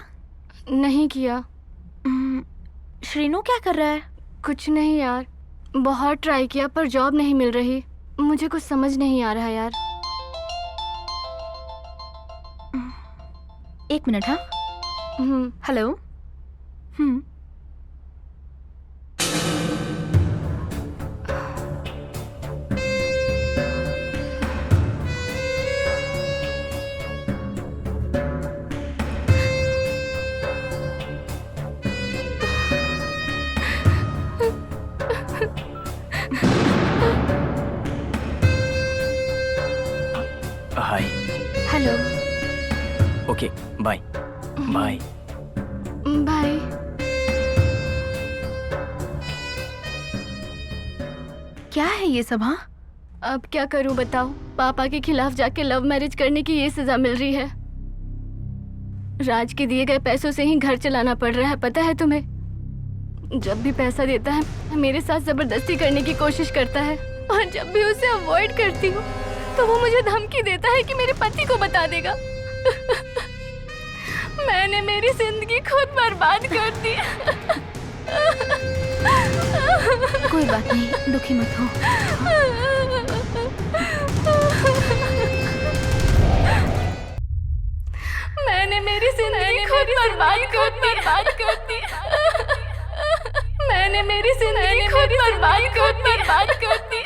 नहीं किया। श्रीनू क्या कर रहा है? कुछ नहीं यार, बहुत ट्राई किया पर जॉब नहीं मिल रही। मुझे कुछ समझ नहीं आ रहा यार। एक मिनट। हाँ, hello. Hi. Hello. Okay, bye bye. Bye. क्या है ये सब? हाँ, अब क्या करूं बताओ? पापा के खिलाफ जाके लव मैरिज करने की ये सजा मिल रही है। राज के दिए गए पैसों से ही घर चलाना पड़ रहा है, पता है तुम्हें? जब भी पैसा देता है मेरे साथ जबरदस्ती करने की कोशिश करता है, और जब भी उसे अवॉइड करती हूँ तो वो मुझे धमकी देता है कि मेरे पति को बता देगा। मैंने मेरी जिंदगी खुद बर्बाद कर दी। कोई बात नहीं, दुखी मत हो। मैंने मेरी जिंदगी खुद बर्बाद कर दी। मैंने मेरी जिंदगी खुद बर्बाद कर दी।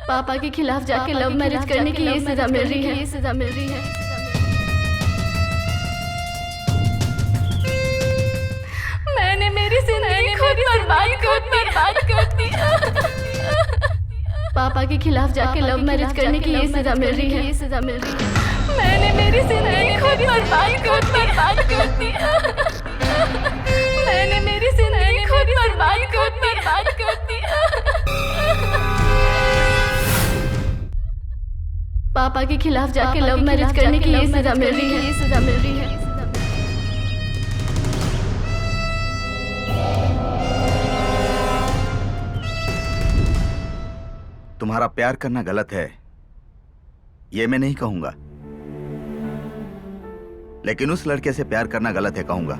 पापा के खिलाफ जाके लव मैरिज करने की ये सजा मिल रही है। मैंने मेरी जिंदगी खुद बर्बाद कर दी। पापा के खिलाफ जाके लव मैरिज करने की ये सजा मिल रही है, ये सजा मिल रही है। मैंने मेरी जिंदगी खुद बर्बाद कर दिया। मैंने मेरी जिंदगी खुद बर्बाद कर दिया। पापा के खिलाफ जाके लव मैरिज करने की ये सजा मिल रही है, ये सजा मिल रही है। तुम्हारा प्यार करना गलत है ये मैं नहीं कहूंगा, लेकिन उस लड़के से प्यार करना गलत है कहूंगा।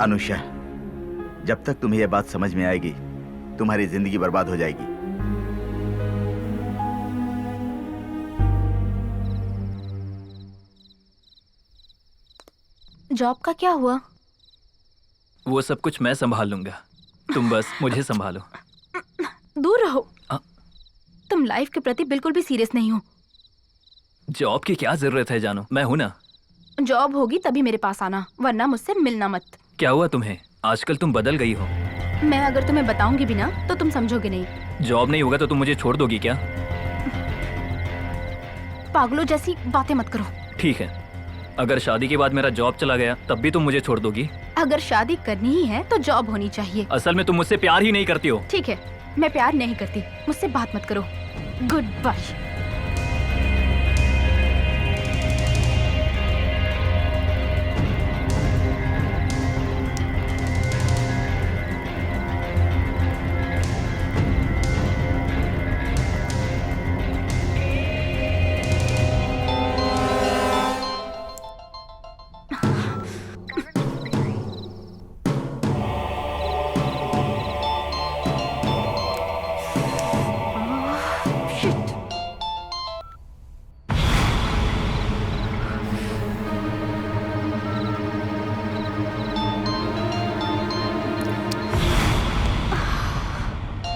अनुषा, जब तक तुम्हें यह बात समझ में आएगी तुम्हारी जिंदगी बर्बाद हो जाएगी। जॉब का क्या हुआ? वो सब कुछ मैं संभाल लूंगा, तुम बस मुझे संभालो। दूर रहो। तुम लाइफ के प्रति बिल्कुल भी सीरियस नहीं हो। जॉब की क्या जरूरत है जानू, मैं हूं ना। जॉब होगी तभी मेरे पास आना, वरना मुझसे मिलना मत। क्या हुआ तुम्हें? आजकल तुम बदल गई हो। मैं अगर तुम्हें बताऊंगी भी ना तो तुम समझोगे नहीं। जॉब नहीं होगा तो तुम मुझे छोड़ दोगी क्या? पागलों जैसी बातें मत करो। ठीक है, अगर शादी के बाद मेरा जॉब चला गया तब भी तुम मुझे छोड़ दोगी? अगर शादी करनी ही है तो जॉब होनी चाहिए। असल में तुम मुझसे प्यार ही नहीं करती हो। ठीक है, मैं प्यार नहीं करती, मुझसे बात मत करो। Good bye.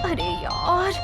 अरे यार,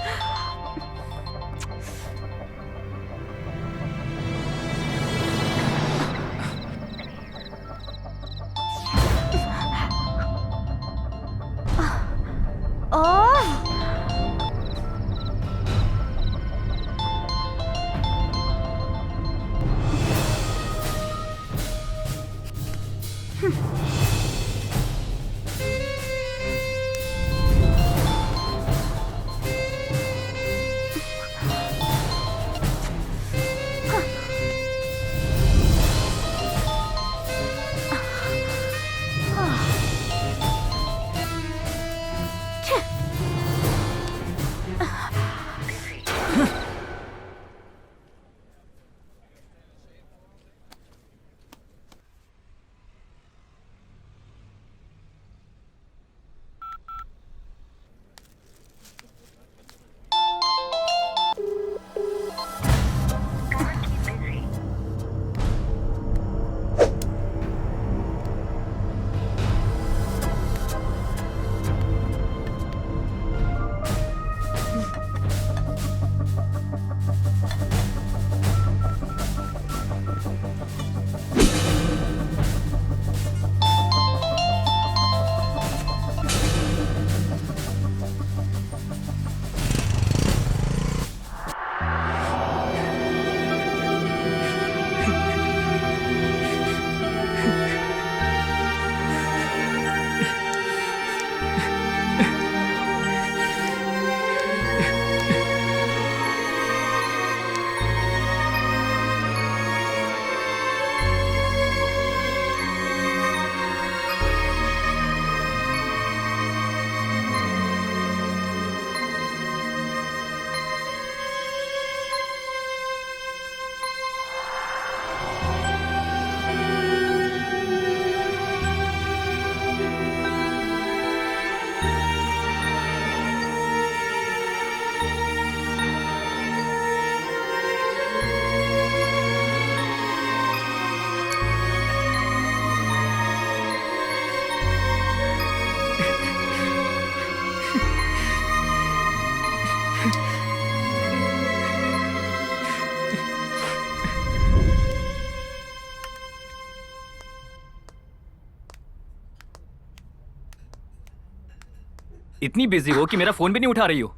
इतनी बिजी हो कि मेरा फोन भी नहीं उठा रही हो।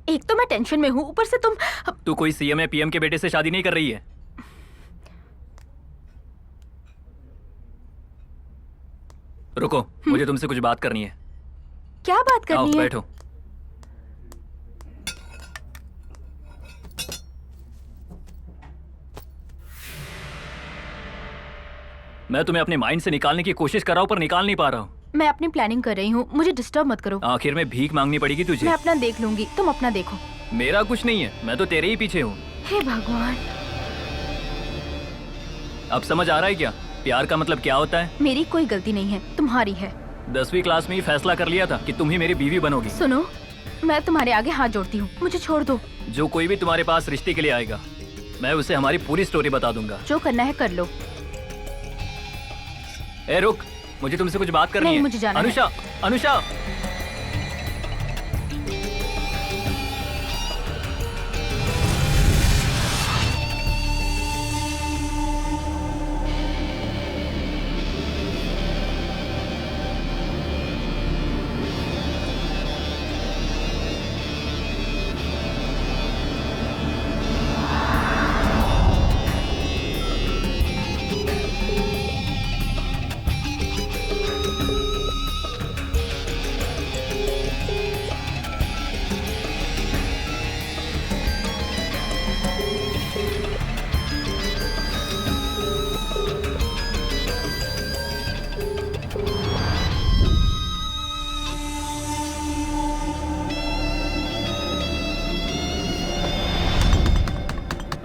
एक तो मैं टेंशन में हूँ, ऊपर से तुम। तू कोई सीएम या पीएम के बेटे से शादी नहीं कर रही है। रुको, मुझे तुमसे कुछ बात करनी है। क्या बात आओ करनी है? बैठो। मैं तुम्हें अपने माइंड से निकालने की कोशिश कर रहा हूँ पर निकाल नहीं पा रहा हूँ। मैं अपनी प्लानिंग कर रही हूँ, मुझे डिस्टर्ब मत करो। आखिर में भीख मांगनी पड़ेगी तुझे। मैं अपना देख लूंगी, तुम अपना देखो। मेरा कुछ नहीं है, मैं तो तेरे ही पीछे हूँ। हे भगवान। अब समझ आ रहा है क्या प्यार का मतलब क्या होता है? मेरी कोई गलती नहीं है, तुम्हारी है। 10वीं क्लास में ही फैसला कर लिया था कि तुम ही मेरी बीवी बनोगी। सुनो, मैं तुम्हारे आगे हाथ जोड़ती हूँ, मुझे छोड़ दो। जो कोई भी तुम्हारे पास रिश्ते के लिए आएगा, मैं उसे हमारी पूरी स्टोरी बता दूंगा। जो करना है कर लो। ए रुक, मुझे तुमसे कुछ बात करनी नहीं, है। मुझे जाना है। अनुषा, अनुषा।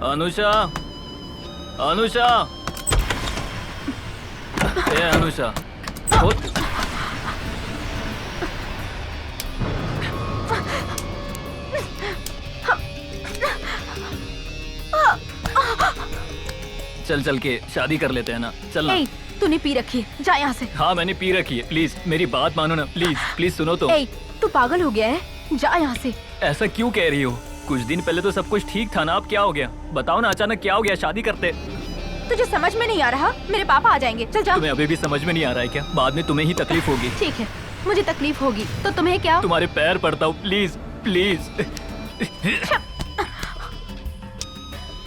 अनुषा, अनुषा, ए अनुषा, उठ। चल चल के शादी कर लेते हैं ना, चल ना। ए, तूने पी रखी है, जा यहाँ से। हाँ मैंने पी रखी है, प्लीज मेरी बात मानो ना, प्लीज प्लीज सुनो तो। ए, तू पागल हो गया है, जा यहाँ से। ऐसा क्यों कह रही हो? कुछ दिन पहले तो सब कुछ ठीक था ना, अब क्या हो गया? बताओ ना, अचानक क्या हो गया? शादी करते। तुझे समझ में नहीं आ रहा? मेरे पापा आ जाएंगे, चल जा। तुम्हें अभी भी समझ में नहीं आ रहा है क्या? बाद में तुम्हें ही तकलीफ होगी। ठीक है, मुझे तकलीफ होगी तो तुम्हें क्या? तुम्हारे पैर पड़ता हूँ, प्लीज प्लीज।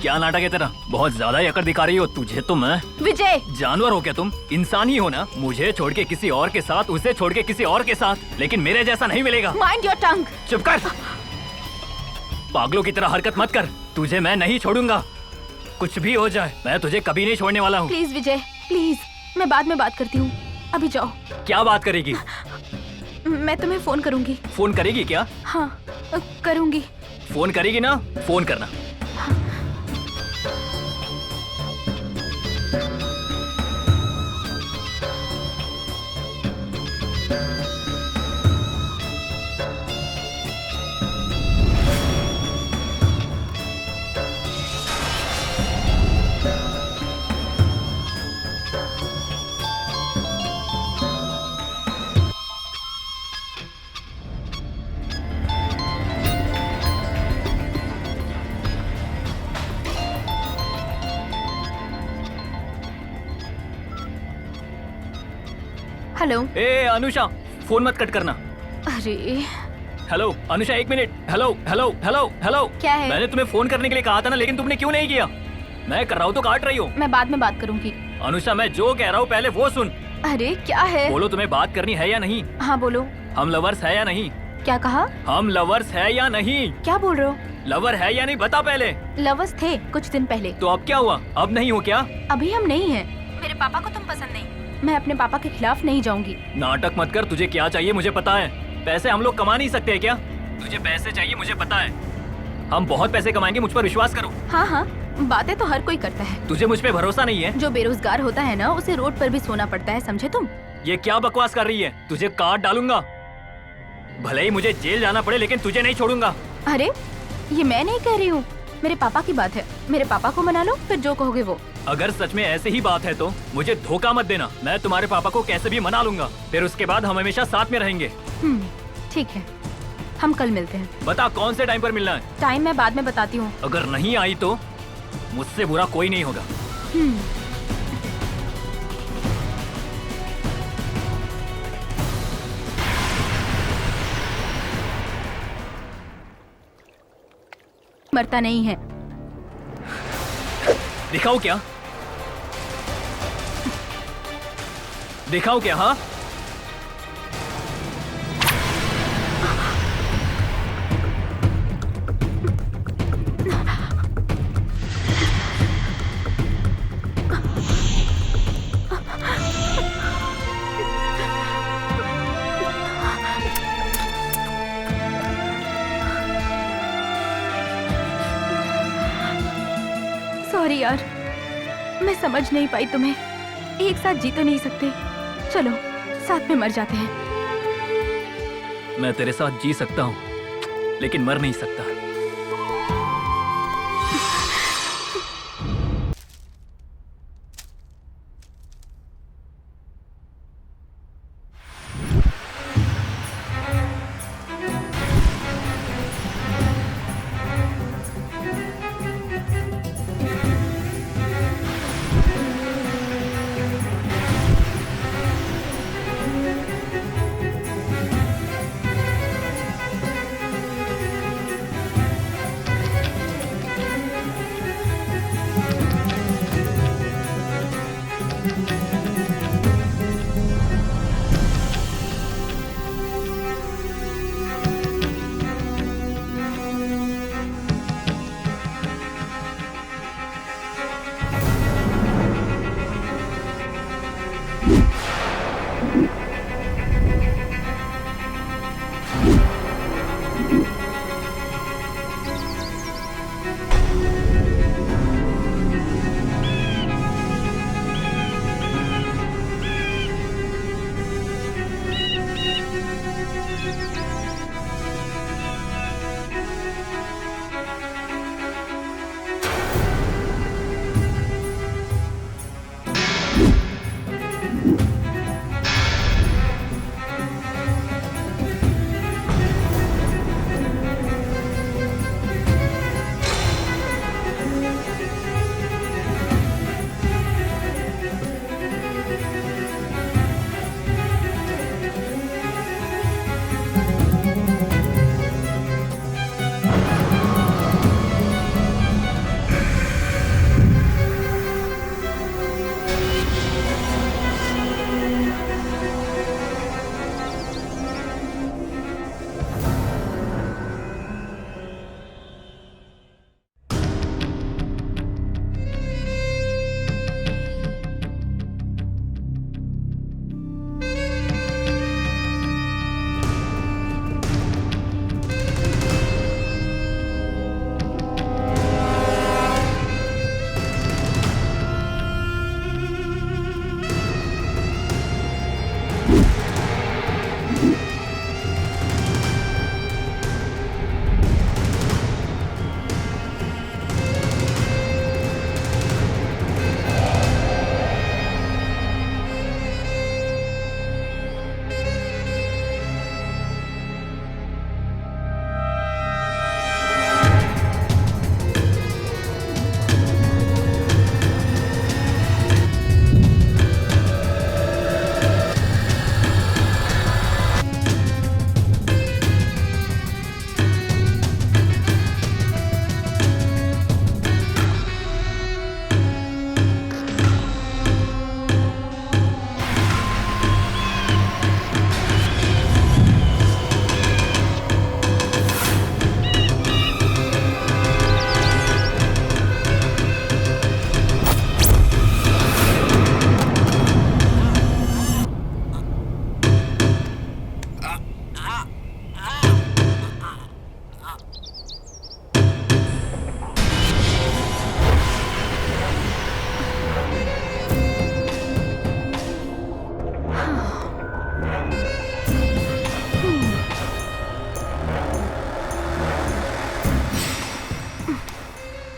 क्या नाटक है तेरा? बहुत ज्यादा ही अकड़ दिखा रही हो। तुझे तो मैं विजय, जानवर हो क्या तुम? इंसान ही हो ना? मुझे छोड़ के किसी और के साथ, उसे छोड़ के किसी और के साथ, लेकिन मेरे जैसा नहीं मिलेगा। Mind your tongue. चुप कर, पागलों की तरह हरकत मत कर। तुझे मैं नहीं छोड़ूंगा, कुछ भी हो जाए मैं तुझे कभी नहीं छोड़ने वाला हूँ। प्लीज विजय, प्लीज, मैं बाद में बात करती हूँ, अभी जाओ। क्या बात करेगी? मैं तुम्हें फोन करूंगी। फोन करेगी क्या? हाँ, करूंगी। फोन करेगी ना? फोन करना। हेलो। ए अनुषा, फोन मत कट करना। अरे हेलो अनुषा, एक minute. Hello hello hello hello. क्या है? मैंने तुम्हें फोन करने के लिए कहा था ना, लेकिन तुमने क्यों नहीं किया? मैं कर रहा हूँ तो काट रही हो। मैं बाद में बात करूंगी। अनुषा, मैं जो कह रहा हूँ पहले वो सुन। अरे क्या है? बोलो, तुम्हें बात करनी है या नहीं? हाँ बोलो। हम लवर्स है या नहीं? क्या कहा? हम लवर्स है या नहीं? क्या बोल रहे हो? लवर है या नहीं, बता पहले। लवर्स थे कुछ दिन पहले। तो अब क्या हुआ? अब नहीं हो क्या? अभी हम नहीं हैं। मेरे पापा को तुम पसंद नहीं। मैं अपने पापा के खिलाफ नहीं जाऊंगी। नाटक मत कर। तुझे क्या चाहिए मुझे पता है। पैसे हम लोग कमा नहीं सकते क्या? तुझे पैसे चाहिए मुझे पता है। हम बहुत पैसे कमाएंगे, मुझ पर विश्वास करो। हाँ हाँ, बातें तो हर कोई करता है। तुझे मुझ पे भरोसा नहीं है? जो बेरोजगार होता है ना, उसे रोड पर भी सोना पड़ता है, समझे तुम? ये क्या बकवास कर रही है? तुझे काट डालूंगा। भले ही मुझे जेल जाना पड़े, लेकिन तुझे नहीं छोड़ूंगा। अरे ये मैं नहीं कह रही हूँ, मेरे पापा की बात है। मेरे पापा को मना लो, फिर जो कहोगे वो। अगर सच में ऐसे ही बात है तो मुझे धोखा मत देना। मैं तुम्हारे पापा को कैसे भी मना लूंगा, फिर उसके बाद हम हमेशा साथ में रहेंगे। ठीक है, हम कल मिलते हैं। बता कौन से टाइम पर मिलना है? टाइम मैं बाद में बताती हूँ। अगर नहीं आई तो मुझसे बुरा कोई नहीं होगा। मरता नहीं है। दिखाओ क्या? दिखाओ क्या? हाँ, सॉरी यार, मैं समझ नहीं पाई तुम्हें। एक साथ जी तो नहीं सकते, चलो साथ में मर जाते हैं। मैं तेरे साथ जी सकता हूँ, लेकिन मर नहीं सकता।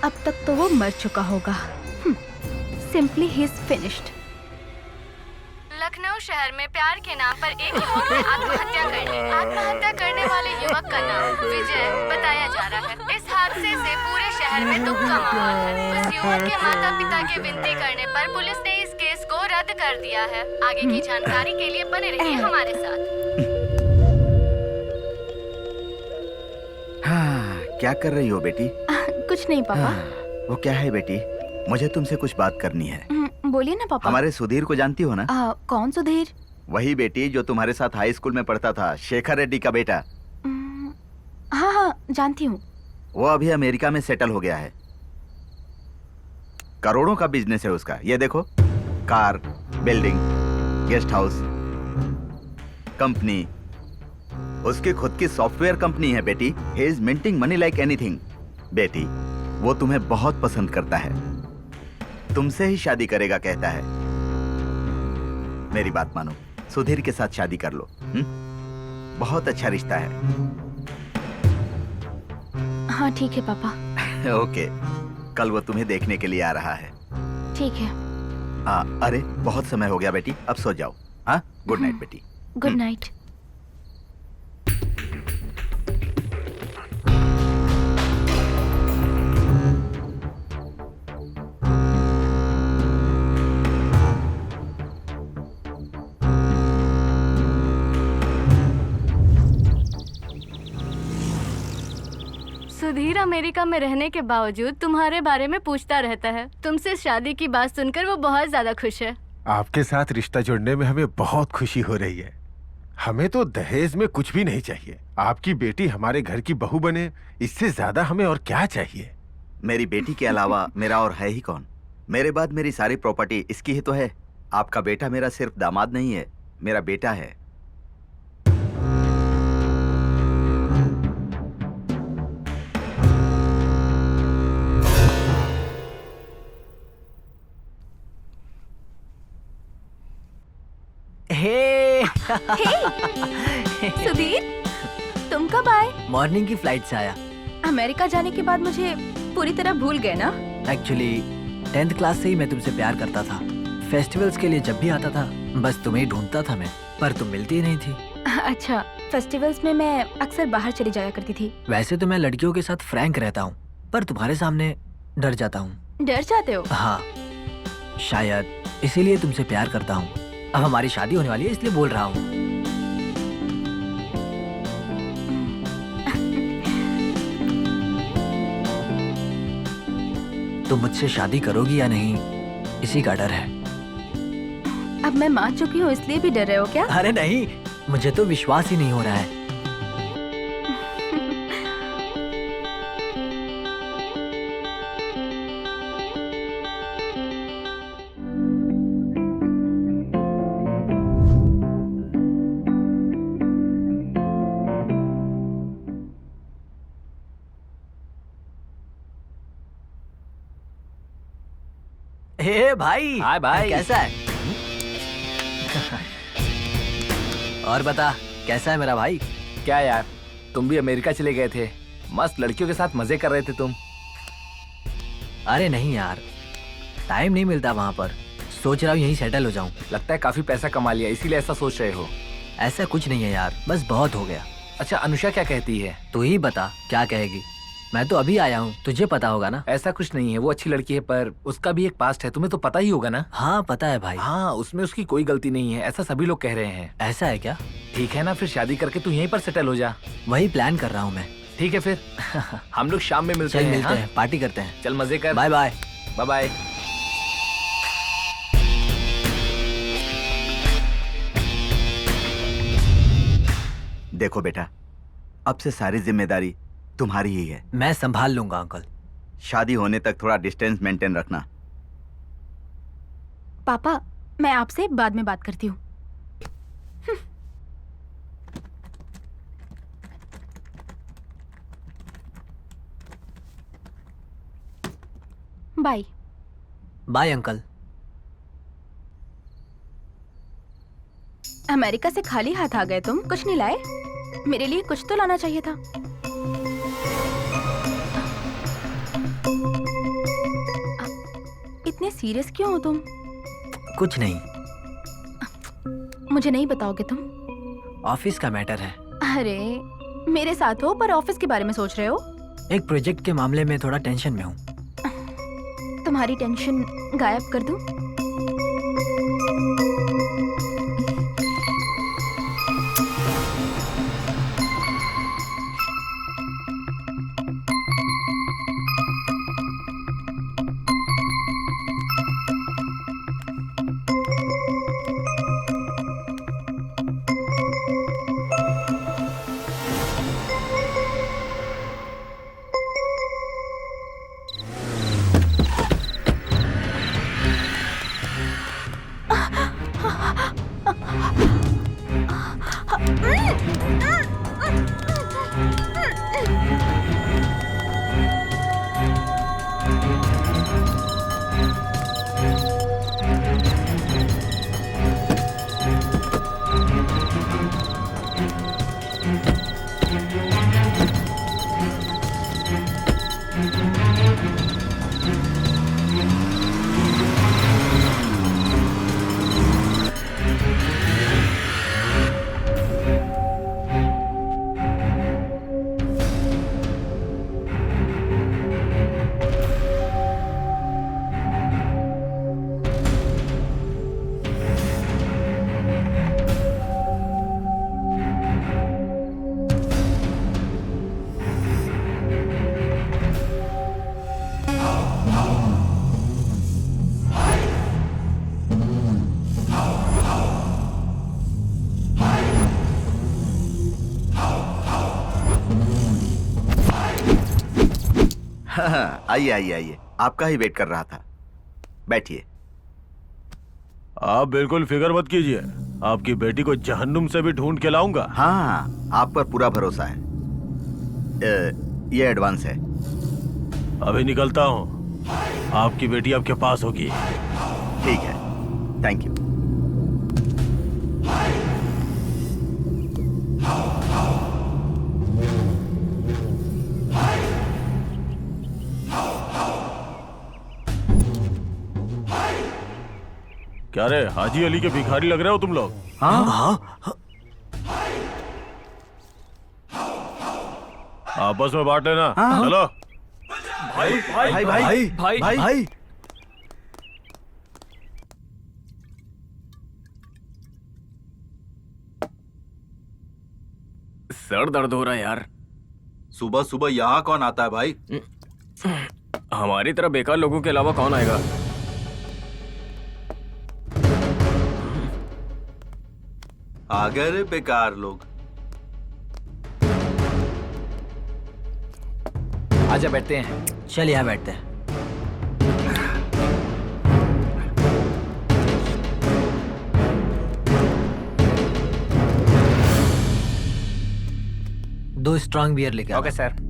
अब तक तो वो मर चुका होगा। Simply he is finished. Lucknow शहर में प्यार के नाम पर एक युवक ने आत्महत्या करने वाले युवक का नाम विजय बताया जा रहा है। इस हादसे से पूरे शहर में दुख का माहौल है। उस युवक के माता पिता के विनती करने पर पुलिस ने इस केस को रद्द कर दिया है। आगे की जानकारी के लिए बने रहिए हमारे साथ। हाँ, क्या कर रही हो बेटी? कुछ नहीं पापा। वो क्या है बेटी, मुझे तुमसे कुछ बात करनी है। बोलिए ना पापा। हमारे सुधीर को जानती हो ना? कौन सुधीर? वही बेटी जो तुम्हारे साथ हाई स्कूल में पढ़ता था, शेखर रेड्डी का बेटा। हाँ हाँ जानती हूँ। वो अभी अमेरिका में सेटल हो गया है। करोड़ों का बिजनेस है उसका। ये देखो, car, building, guest house, company. उसकी खुद की सॉफ्टवेयर कंपनी है बेटी। He is minting money like anything. बेटी, वो तुम्हें बहुत पसंद करता है, तुमसे ही शादी करेगा कहता है। मेरी बात मानो, सुधीर के साथ शादी कर लो। बहुत अच्छा रिश्ता है। हाँ ठीक है पापा। ओके, कल वो तुम्हें देखने के लिए आ रहा है। ठीक है। अरे बहुत समय हो गया बेटी, अब सो जाओ। हाँ, गुड नाइट बेटी। Good night. सुधीर अमेरिका में रहने के बावजूद तुम्हारे बारे में पूछता रहता है। तुमसे शादी की बात सुनकर वो बहुत ज्यादा खुश है। आपके साथ रिश्ता जोड़ने में हमें बहुत खुशी हो रही है। हमें तो दहेज में कुछ भी नहीं चाहिए। आपकी बेटी हमारे घर की बहू बने, इससे ज्यादा हमें और क्या चाहिए? मेरी बेटी के अलावा मेरा और है ही कौन? मेरे बाद मेरी सारी प्रॉपर्टी इसकी ही तो है। आपका बेटा मेरा सिर्फ दामाद नहीं है, मेरा बेटा है। सुधीर, तुम कब आए? मॉर्निंग की फ्लाइट से आया। अमेरिका जाने के बाद मुझे पूरी तरह भूल गए ना? एक्चुअली 10th क्लास से ही मैं तुमसे प्यार करता था। फेस्टिवल्स के लिए जब भी आता था बस तुम्हें ही ढूंढता था मैं, पर तुम मिलती ही नहीं थी। अच्छा, फेस्टिवल्स में मैं अक्सर बाहर चली जाया करती थी। वैसे तो मैं लड़कियों के साथ फ्रैंक रहता हूँ, पर तुम्हारे सामने डर जाता हूँ। डर जाते हो? हाँ, शायद इसीलिए तुमसे प्यार करता हूँ। अब हमारी शादी होने वाली है इसलिए बोल रहा हूँ। तुम मुझसे शादी करोगी या नहीं, इसी का डर है। अब मैं मान चुकी हूँ इसलिए भी डर रहे हो क्या? अरे नहीं, मुझे तो विश्वास ही नहीं हो रहा है। हे भाई। हाय भाई। कैसा है? और बता, कैसा है मेरा भाई? क्या यार, तुम भी अमेरिका चले गए थे, मस्त लड़कियों के साथ मजे कर रहे थे तुम। अरे नहीं यार, टाइम नहीं मिलता वहाँ पर। सोच रहा हूँ यहीं सेटल हो जाऊँ। लगता है काफी पैसा कमा लिया इसीलिए ऐसा सोच रहे हो। ऐसा कुछ नहीं है यार, बस बहुत हो गया। अच्छा, अनुषा क्या कहती है? तू ही बता क्या कहेगी। मैं तो अभी आया हूँ, तुझे पता होगा ना। ऐसा कुछ नहीं है, वो अच्छी लड़की है पर उसका भी एक पास्ट है, तुम्हें तो पता ही होगा ना। हाँ पता है भाई। हाँ, उसमें उसकी कोई गलती नहीं है, ऐसा सभी लोग कह रहे हैं। ऐसा है क्या? ठीक है ना, फिर शादी करके तू यहीं पर सेटल हो जा। वही प्लान कर रहा हूँ मैं। ठीक है फिर हम लोग शाम में मिलते हैं। मिलते हैं, पार्टी करते हैं। चल मजे कर। Bye bye. Bye bye. देखो बेटा, अब से सारी जिम्मेदारी तुम्हारी ही है। मैं संभाल लूंगा अंकल। शादी होने तक थोड़ा डिस्टेंस मेंटेन रखना। पापा, मैं आपसे बाद में बात करती हूँ। बाय। Bye uncle. अमेरिका से खाली हाथ आ गए तुम? कुछ नहीं लाए? मेरे लिए कुछ तो लाना चाहिए था। इतने सीरियस क्यों हो तुम? कुछ नहीं। मुझे नहीं बताओगे तुम? ऑफिस का मैटर है। अरे मेरे साथ हो पर ऑफिस के बारे में सोच रहे हो? एक प्रोजेक्ट के मामले में थोड़ा टेंशन में हूँ। तुम्हारी टेंशन गायब कर दूं? आइए आइए आइए, आपका ही वेट कर रहा था। बैठिए। आप बिल्कुल फिक्र मत कीजिए, आपकी बेटी को जहन्नुम से भी ढूंढ के लाऊंगा। हाँ, आप पर पूरा भरोसा है। ये एडवांस है। अभी निकलता हूँ, आपकी बेटी आपके पास होगी। ठीक है, थैंक यू। क्या रे, हाजी अली के भिखारी लग रहे हो तुम लोग? हाँ हाँ, आपस में बांट लेना। हाँ। चलो। भाई भाई भाई भाई भाई भाई भाई। सर दर्द हो रहा है यार। सुबह सुबह यहाँ कौन आता है भाई? हमारी तरह बेकार लोगों के अलावा कौन आएगा? आ गए रे बेकार लोग। आजा बैठते हैं। चल यहाँ बैठते हैं। दो स्ट्रांग बियर लेके आओ। Okay sir.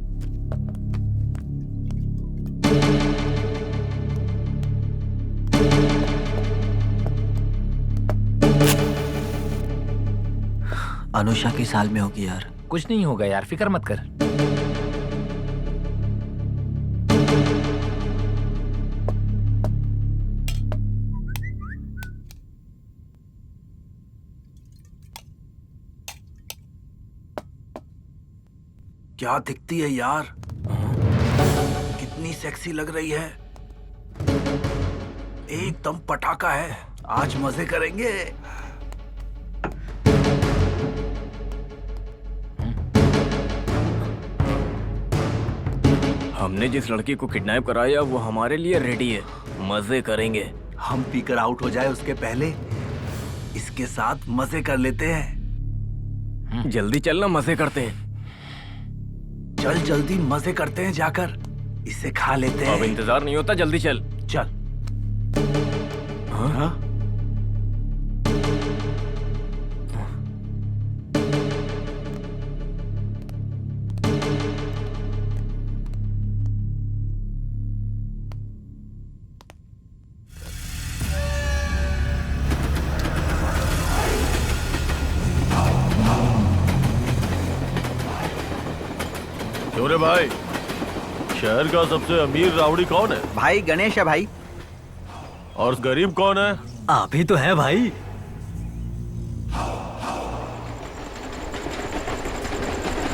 अनुषा किस हाल में होगी यार? कुछ नहीं होगा यार, फिक्र मत कर। क्या दिखती है यार, कितनी सेक्सी लग रही है। एकदम पटाखा है, आज मजे करेंगे। हमने जिस लड़की को किडनैप कराया वो हमारे लिए रेडी है, मजे करेंगे। हम पीकर आउट हो जाए उसके पहले इसके साथ मजे कर लेते हैं। जल्दी चलना, मजे करते हैं। चल जल्दी मजे करते हैं, जाकर इसे खा लेते हैं। अब इंतजार नहीं होता, जल्दी चल। चल। हाँ? क्यों रे भाई, शहर का सबसे अमीर रावड़ी कौन है? भाई गणेश है भाई। और गरीब कौन है? आप ही तो है भाई।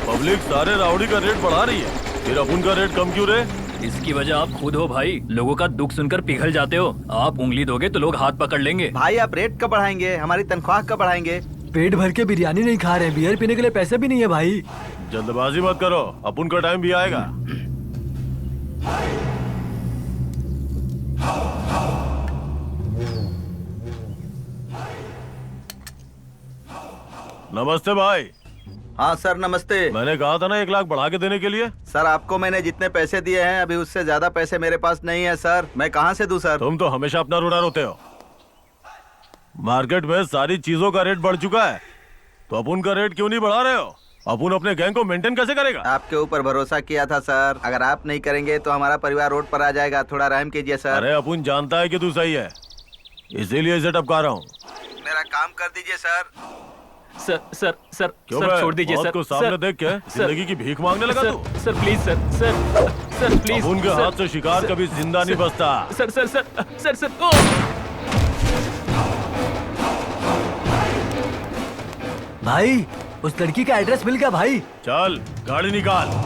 पब्लिक सारे रावड़ी का रेट बढ़ा रही है, फिर अपन का रेट कम क्यों रे? इसकी वजह आप खुद हो भाई। लोगों का दुख सुनकर पिघल जाते हो। आप उंगली दोगे तो लोग हाथ पकड़ लेंगे। भाई आप रेट कब बढ़ाएंगे? हमारी तनख्वाह कब बढ़ाएंगे? पेट भर के बिरयानी नहीं खा रहे, बियर पीने के लिए पैसे भी नहीं है भाई। जल्दबाजी मत करो, अपन का टाइम भी आएगा। नमस्ते भाई। हाँ सर नमस्ते। मैंने कहा था ना 1 लाख बढ़ा के देने के लिए। सर आपको मैंने जितने पैसे दिए हैं अभी उससे ज्यादा पैसे मेरे पास नहीं है सर, मैं कहाँ से दूं सर? तुम तो हमेशा अपना रोना रोते हो। मार्केट में सारी चीजों का रेट बढ़ चुका है, तो अपन का रेट क्यों नहीं बढ़ा रहे हो? अपन अपने गैंग को मेंटेन कैसे करेगा? आपके ऊपर भरोसा किया था सर, अगर आप नहीं करेंगे तो हमारा परिवार रोड पर आ जाएगा, थोड़ा रहम कीजिए सर। अरे अपन जानता है कि तू सही है, इसीलिए इसे टपका रहा हूँ। मेरा काम कर दीजिए सर। सर सर सर क्यों सर बे? छोड़ दीजिए मौत सर। को सामने सर, देख के सर, जिंदगी की भीख मांगने लगा तू? Sir please sir. Sir sir please उनके हाथ से शिकार कभी जिंदा नहीं बचता। Sir sir sir sir sir ओ! भाई उस लड़की का एड्रेस मिल गया भाई। चल गाड़ी निकाल।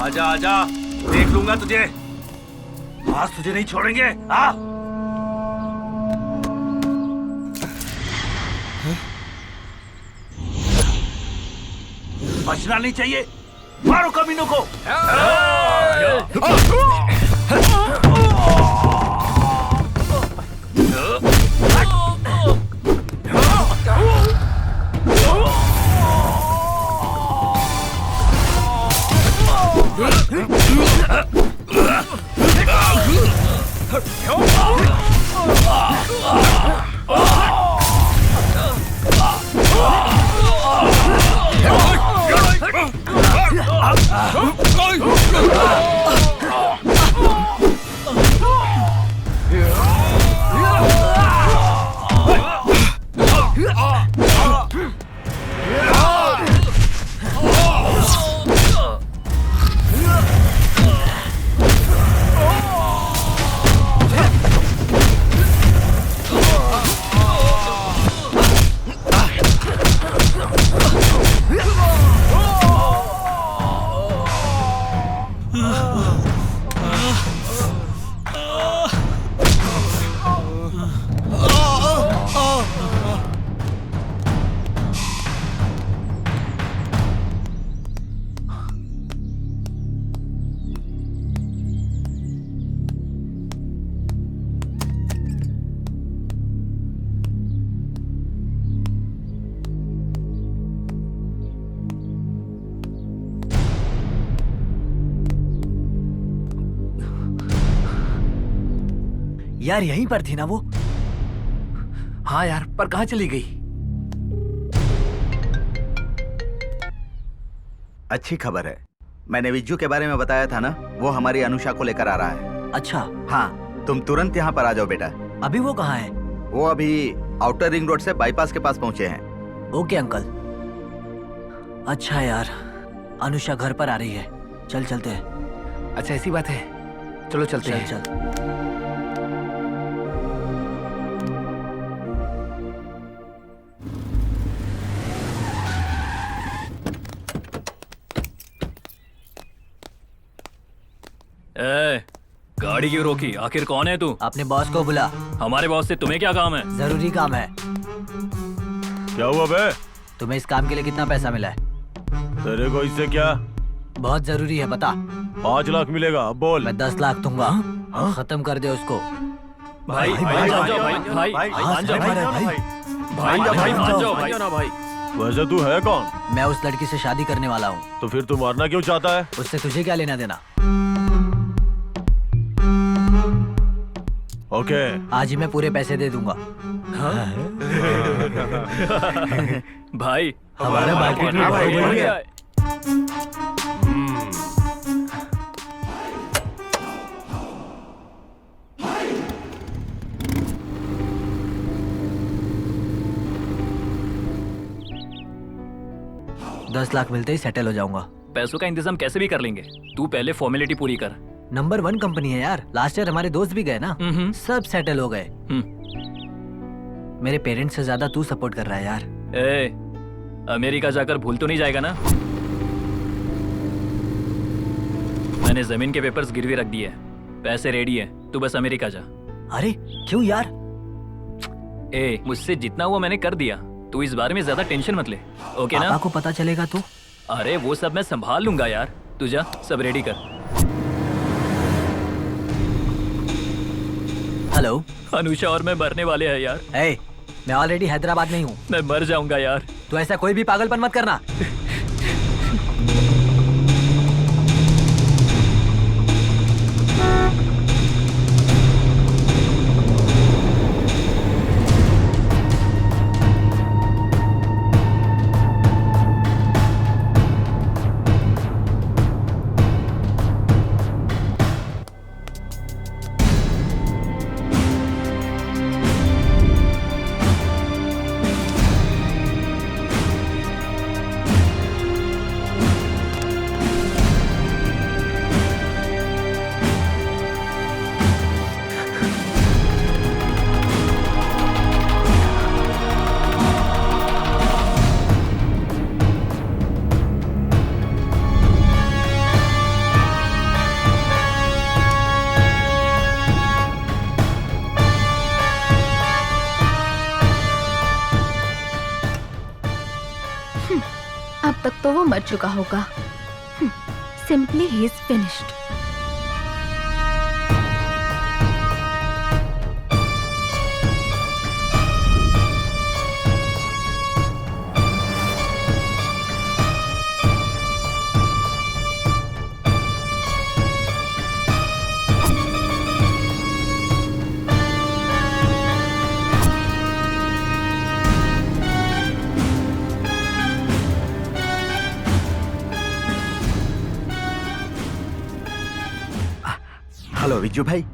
आजा आजा, देख लूंगा तुझे। आज तुझे नहीं छोड़ेंगे। आ बचना नहीं चाहिए, मारो कमीनों को। यार यहीं पर थी ना वो? हाँ यार, पर कहाँ चली गई? अच्छी खबर है, मैंने विज्जू के बारे में बताया था ना, वो हमारी अनुषा को लेकर आ रहा है। अच्छा। हाँ, तुम तुरंत यहाँ पर आ जाओ बेटा। अभी वो कहाँ है? वो अभी आउटर रिंग रोड से बाईपास के पास पहुँचे हैं। Okay uncle. अच्छा यार, अनुषा घर पर आ रही है, चल चलते हैं। अच्छा ऐसी बात है, चलो चलते हैं। चल। गाड़ी क्यों रोकी? आखिर कौन है तू? अपने बॉस को बुला। हमारे बॉस से तुम्हें क्या काम है? जरूरी काम है। क्या हुआ बे? तुम्हें इस काम के लिए कितना पैसा मिला है? तेरे को इससे क्या? बहुत जरूरी है, बता। 5 लाख मिलेगा, अब बोल। मैं 10 लाख दूंगा। खत्म कर दे उसको। भाई मान जाओ भाई। वैसे तू है कौन? मैं उस लड़की से शादी करने वाला हूँ। तो फिर तू मारना क्यों चाहता है? उससे तुझे क्या लेना देना? ओके। आज ही मैं पूरे पैसे दे दूंगा। भाई हमारा मार्केट में भाई बढ़ गया। 10 लाख मिलते ही सेटल हो जाऊंगा। पैसों का इंतजाम कैसे भी कर लेंगे, तू पहले फॉर्मेलिटी पूरी कर। नंबर 1 कंपनी है यार, लास्ट ईयर हमारे दोस्त भी गए ना, सब सेटल हो गए। मेरे पेरेंट्स से ज्यादा तू सपोर्ट कर रहा है यार। ए, अमेरिका जाकर भूल तो नहीं जाएगा ना? मैंने जमीन के पेपर्स गिरवी रख दिए, पैसे रेडी है, तू बस अमेरिका जा। अरे क्यों यार? ए, मुझसे जितना हुआ मैंने कर दिया, तू इस बारे में ज्यादा टेंशन मत ले, ओके ना? पापा को पता चलेगा तो? अरे वो सब मैं संभाल लूंगा यार, तू जा सब रेडी कर। हेलो, अनुषा और मैं मरने वाले हैं यार। ए, मैं ऑलरेडी हैदराबाद में ही हूँ। मैं मर जाऊंगा यार। तो ऐसा कोई भी पागलपन मत करना। अब तक तो वो मर चुका होगा। Simply he is finished. Hello Vijju भाई,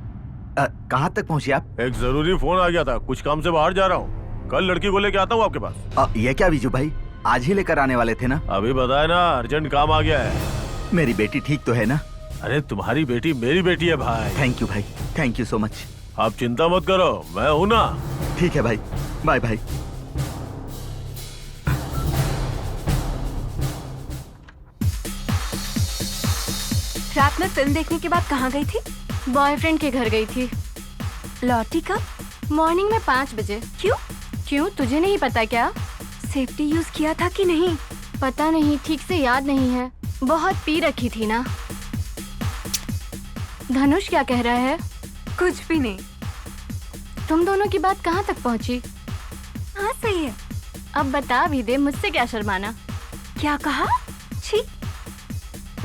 कहाँ तक पहुँचे आप? एक जरूरी फोन आ गया था, कुछ काम से बाहर जा रहा हूँ, कल लड़की को लेके आता हूँ आपके पास। ये क्या विज्जू भाई, आज ही लेकर आने वाले थे ना? अभी बताया ना, अर्जेंट काम आ गया है। मेरी बेटी ठीक तो है ना? अरे तुम्हारी बेटी मेरी बेटी है भाई। थैंक यू भाई, थैंक यू सो मच। आप चिंता मत करो, मैं हूँ ना। ठीक है भाई, बाय बाय। रात में फिल्म देखने के बाद कहाँ गई थी? बॉयफ्रेंड के घर गई थी। लौटी कब? मॉर्निंग में 5 बजे। क्यों? क्यों, तुझे नहीं पता क्या? सेफ्टी यूज किया था कि नहीं? पता नहीं, ठीक से याद नहीं है, बहुत पी रखी थी ना। धनुष क्या कह रहा है? कुछ भी नहीं। तुम दोनों की बात कहाँ तक पहुँची? हाँ सही है। अब बता भी दे, मुझसे क्या शर्माना। क्या कहा? छी,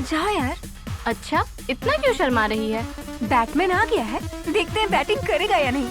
जाओ यार। अच्छा, इतना क्यों शर्मा रही है? बैटमैन आ गया है, देखते हैं बैटिंग करेगा या नहीं।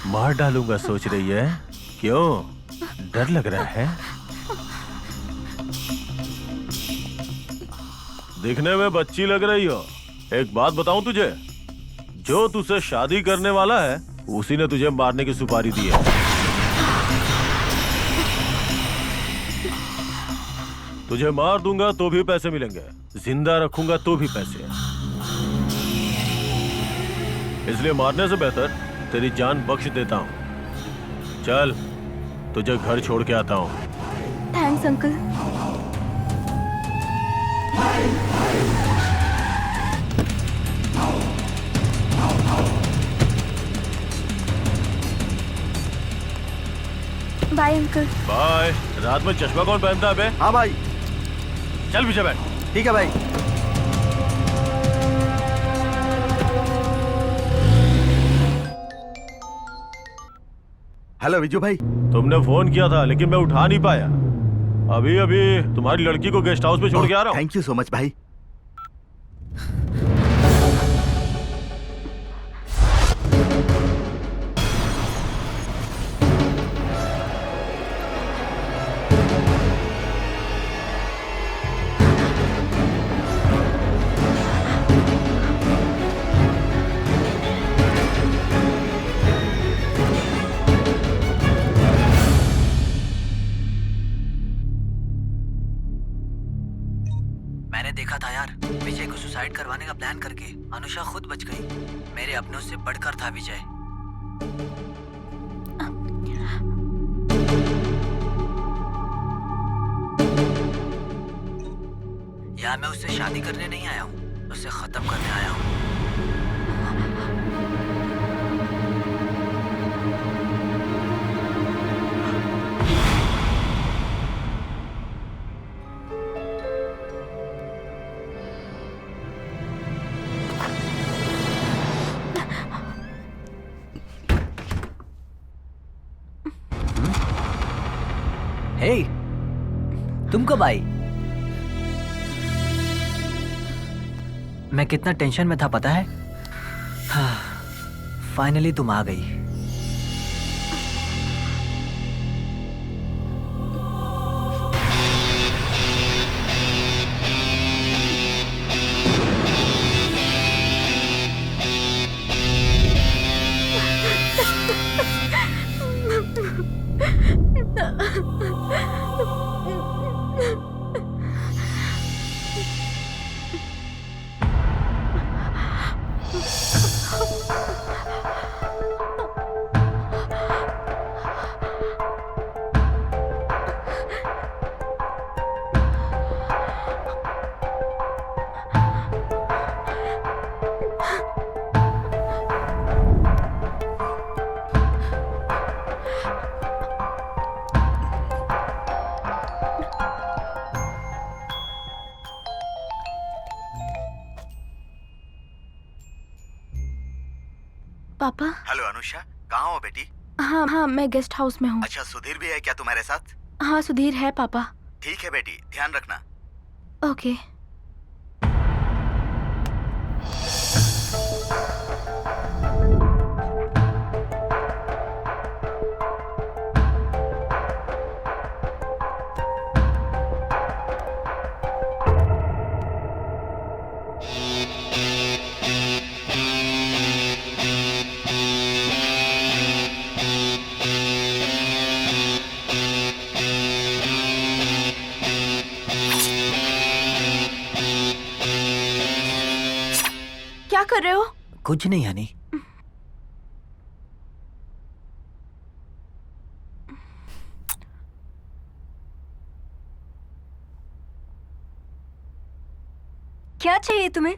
मार डालूंगा सोच रही है? क्यों डर लग रहा है? दिखने में बच्ची लग रही हो। एक बात बताऊं तुझे, जो तुझसे शादी करने वाला है उसी ने तुझे मारने की सुपारी दी है। तुझे मार दूंगा तो भी पैसे मिलेंगे, जिंदा रखूंगा तो भी पैसे। इसलिए मारने से बेहतर तेरी जान बख्श देता हूं। चल तुझे घर छोड़ के आता हूं। Thanks uncle. Bye uncle. Bye. रात में चश्मा कौन पहनता है बे? हाँ भाई। चल पीछे बैठ। ठीक है भाई। हेलो विजू भाई। तुमने फोन किया था लेकिन मैं उठा नहीं पाया। अभी अभी तुम्हारी लड़की को गेस्ट हाउस पे छोड़ के आ रहा हूँ। थैंक यू सो मच भाई। मैंने देखा था यार, विजय को सुसाइड करवाने का प्लान करके अनुषा खुद बच गई। मेरे अपनों से बढ़कर था विजय। यार मैं उससे शादी करने नहीं आया हूँ, उससे खत्म करने आया हूँ। हे, तुम कब आई? मैं कितना टेंशन में था पता है? फाइनली तुम आ गई। पापा। हेलो अनुषा, कहाँ हो बेटी? हाँ हाँ, मैं गेस्ट हाउस में हूँ। अच्छा, सुधीर भी है क्या तुम्हारे साथ? हाँ सुधीर है पापा। ठीक है बेटी, ध्यान रखना। ओके। क्या कर रहे हो? कुछ नहीं हनी। क्या चाहिए तुम्हें?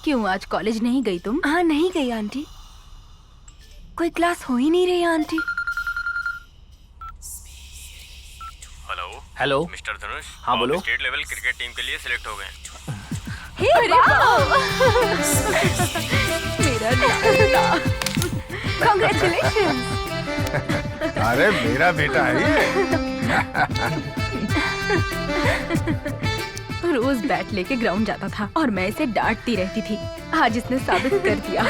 क्यों आज कॉलेज नहीं गई तुम? हाँ नहीं गई आंटी, कोई क्लास हो ही नहीं रही है आंटी। हेलो हेलो मिस्टर धनुष। हाँ, बोलो। स्टेट लेवल क्रिकेट टीम के लिए सिलेक्ट हो गए। मेरा कांग्रेचुलेशन। अरे मेरा बेटा है ये। रोज बैट लेके ग्राउंड जाता था और मैं इसे डांटती रहती थी। आज इसने साबित कर दिया।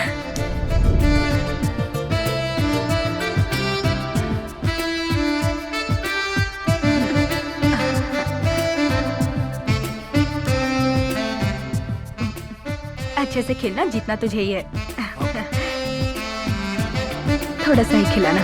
अच्छे से खेलना, जीतना तुझे ही है। थोड़ा सा ही खिलाना।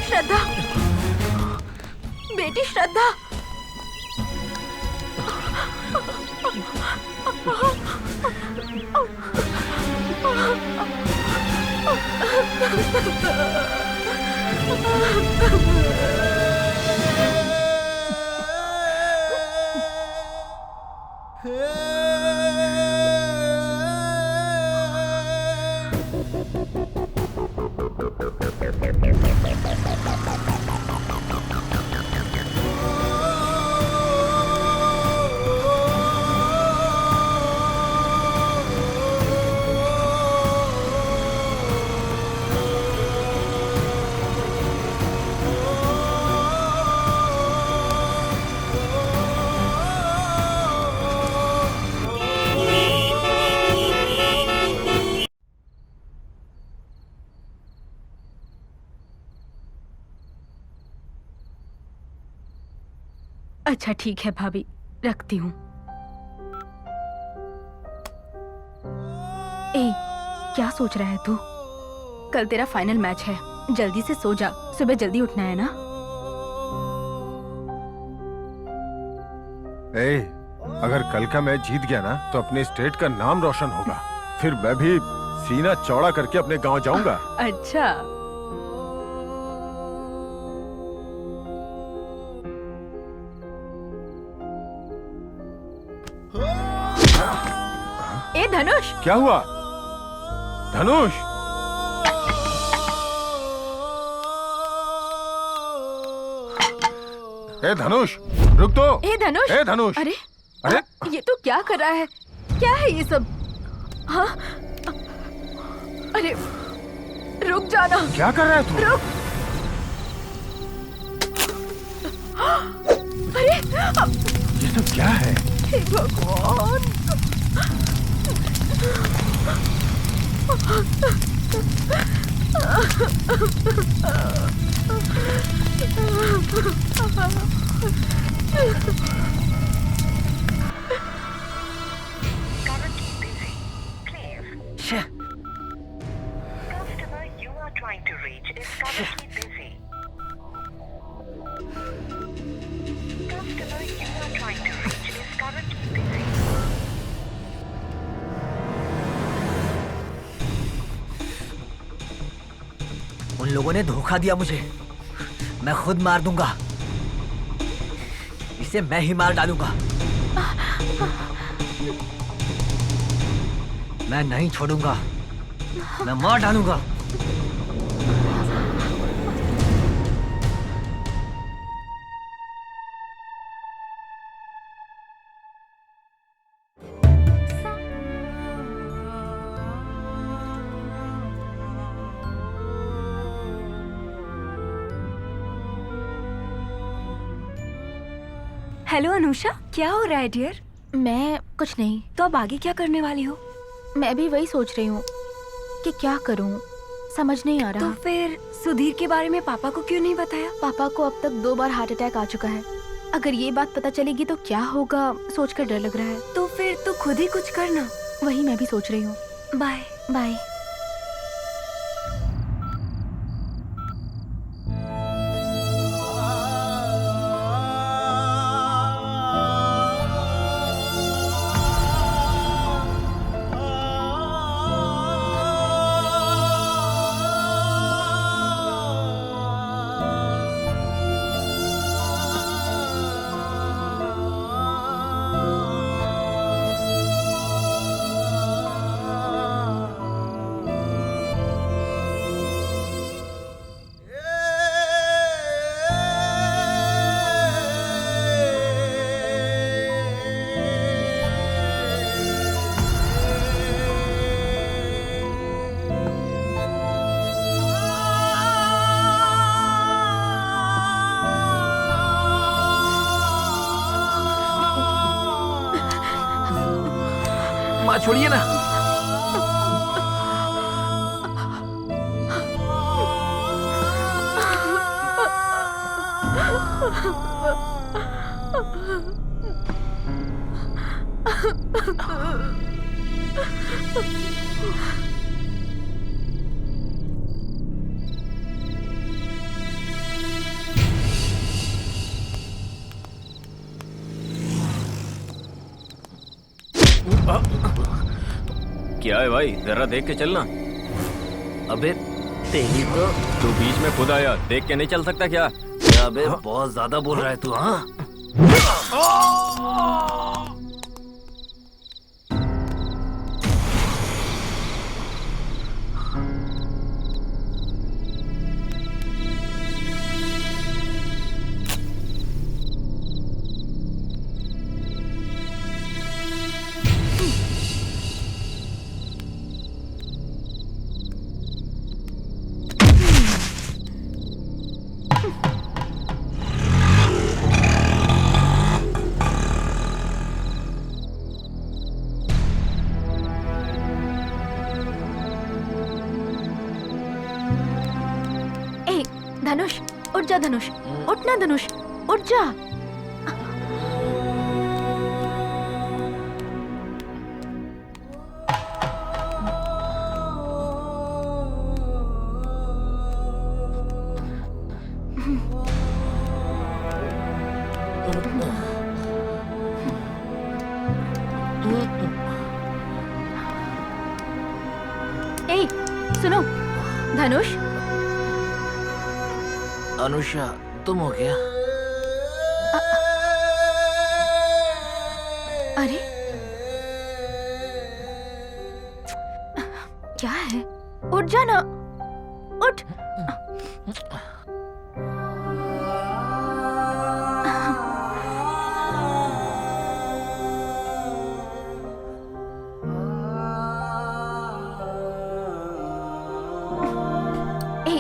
श्रद्धा, बेटी श्रद्धा। अच्छा ठीक है भाभी, रखती हूँ। ए, क्या सोच रहा है तू? कल तेरा फाइनल मैच है, जल्दी से सो जा, सुबह जल्दी उठना है ना। ए, अगर कल का मैच जीत गया ना तो अपने स्टेट का नाम रोशन होगा। फिर मैं भी सीना चौड़ा करके अपने गांव जाऊंगा। अच्छा, ए धनुष। क्या हुआ धनुष? ए धनुष, रुक तो। ए धनुष। ए धनुष। अरे अरे ये तो क्या कर रहा है? क्या है ये सब? हाँ, अरे रुक जाना। क्या कर रहा है तू? रुक। अरे ये सब क्या है? हे भगवान। Customer you are trying to reach is currently busy. Customer you are trying to reach is currently busy. उन लोगों ने धोखा दिया मुझे। मैं खुद मार दूंगा, इसे मैं ही मार डालूंगा। मैं नहीं छोड़ूंगा, मैं मार डालूंगा। हेलो अनुषा, क्या हो रहा है डियर? मैं कुछ नहीं। तो अब आगे क्या करने वाली हो? मैं भी वही सोच रही हूँ कि क्या करूँ, समझ नहीं आ तो रहा। फिर सुधीर के बारे में पापा को क्यों नहीं बताया? पापा को अब तक 2 बार हार्ट अटैक आ चुका है। अगर ये बात पता चलेगी तो क्या होगा, सोचकर डर लग रहा है। तो फिर तू खुद ही कुछ करना। वही मैं भी सोच रही हूँ। Bye bye. माँ छोड़िए ना। क्या है भाई, जरा देख के चलना। अबे तेरी तो। तू बीच में खुद आया, देख के नहीं चल सकता क्या? अबे बहुत ज्यादा बोल रहा है तू। हाँ धनुष, उठ जा धनुष, उठ ना धनुष, उठ जा। ए, सुनो धनुष। अनुषा, तुम हो क्या? अरे क्या है? उठ जा ना, उठ। ए,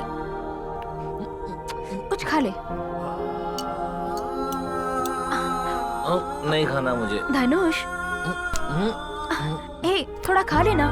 कुछ खा ले। नहीं खाना मुझे। धनुष, ए, थोड़ा खा लेना।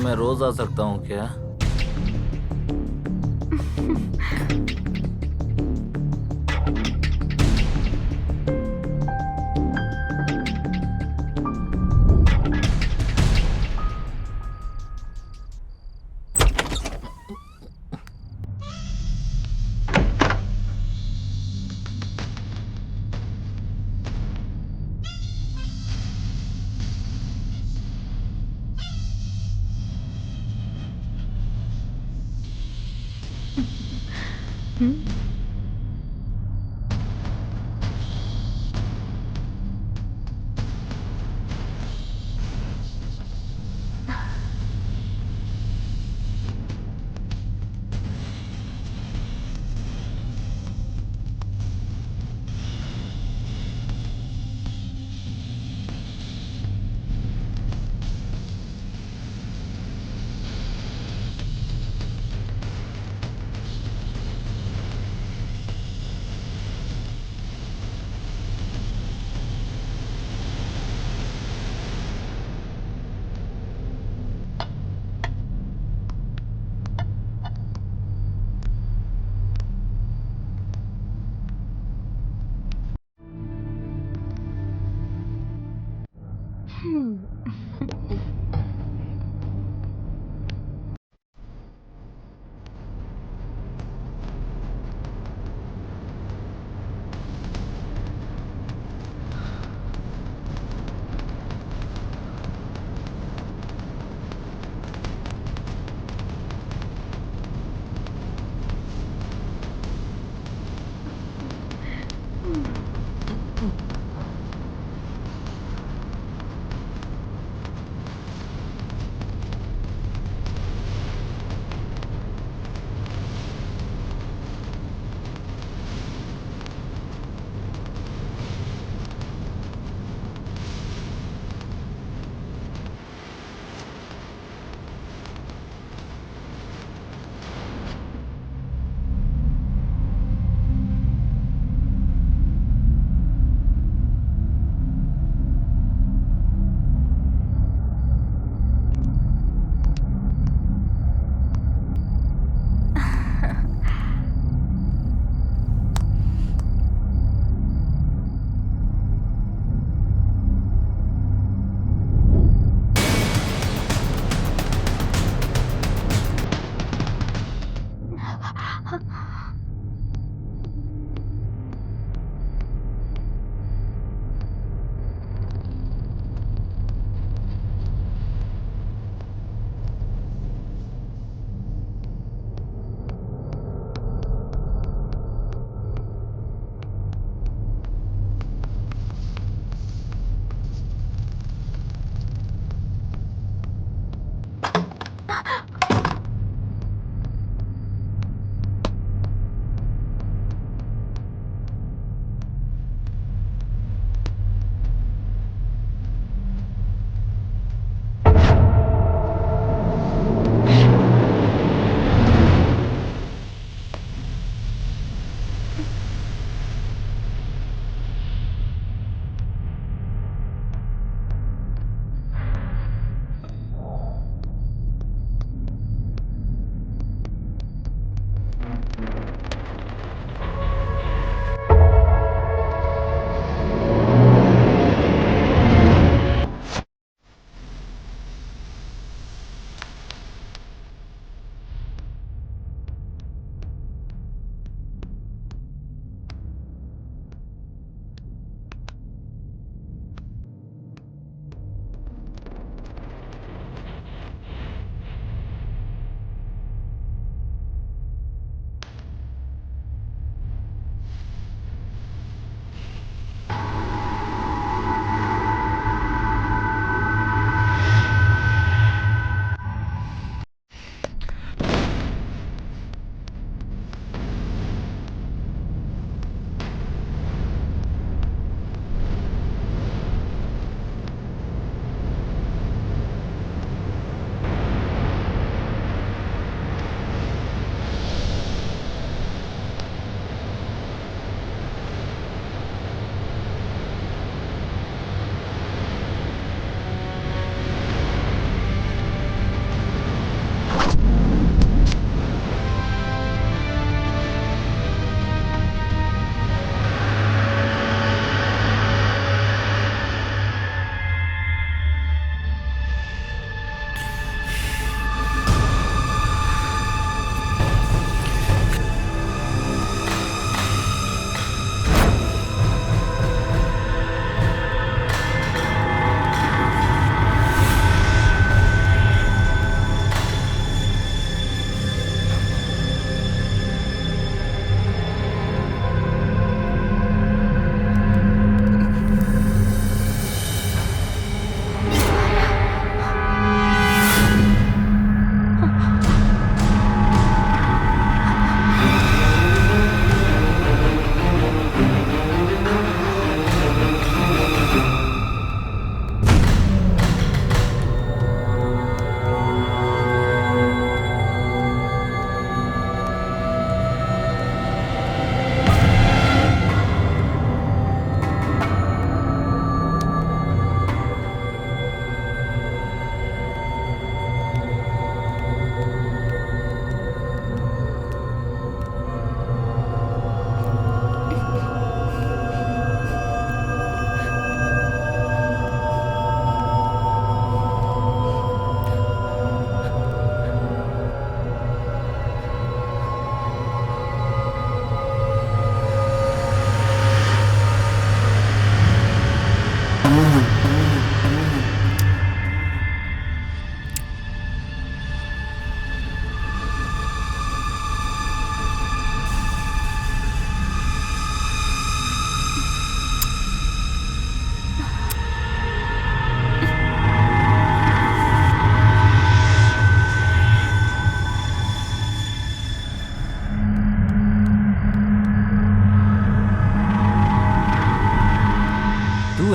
मैं रोज आ सकता हूँ क्या?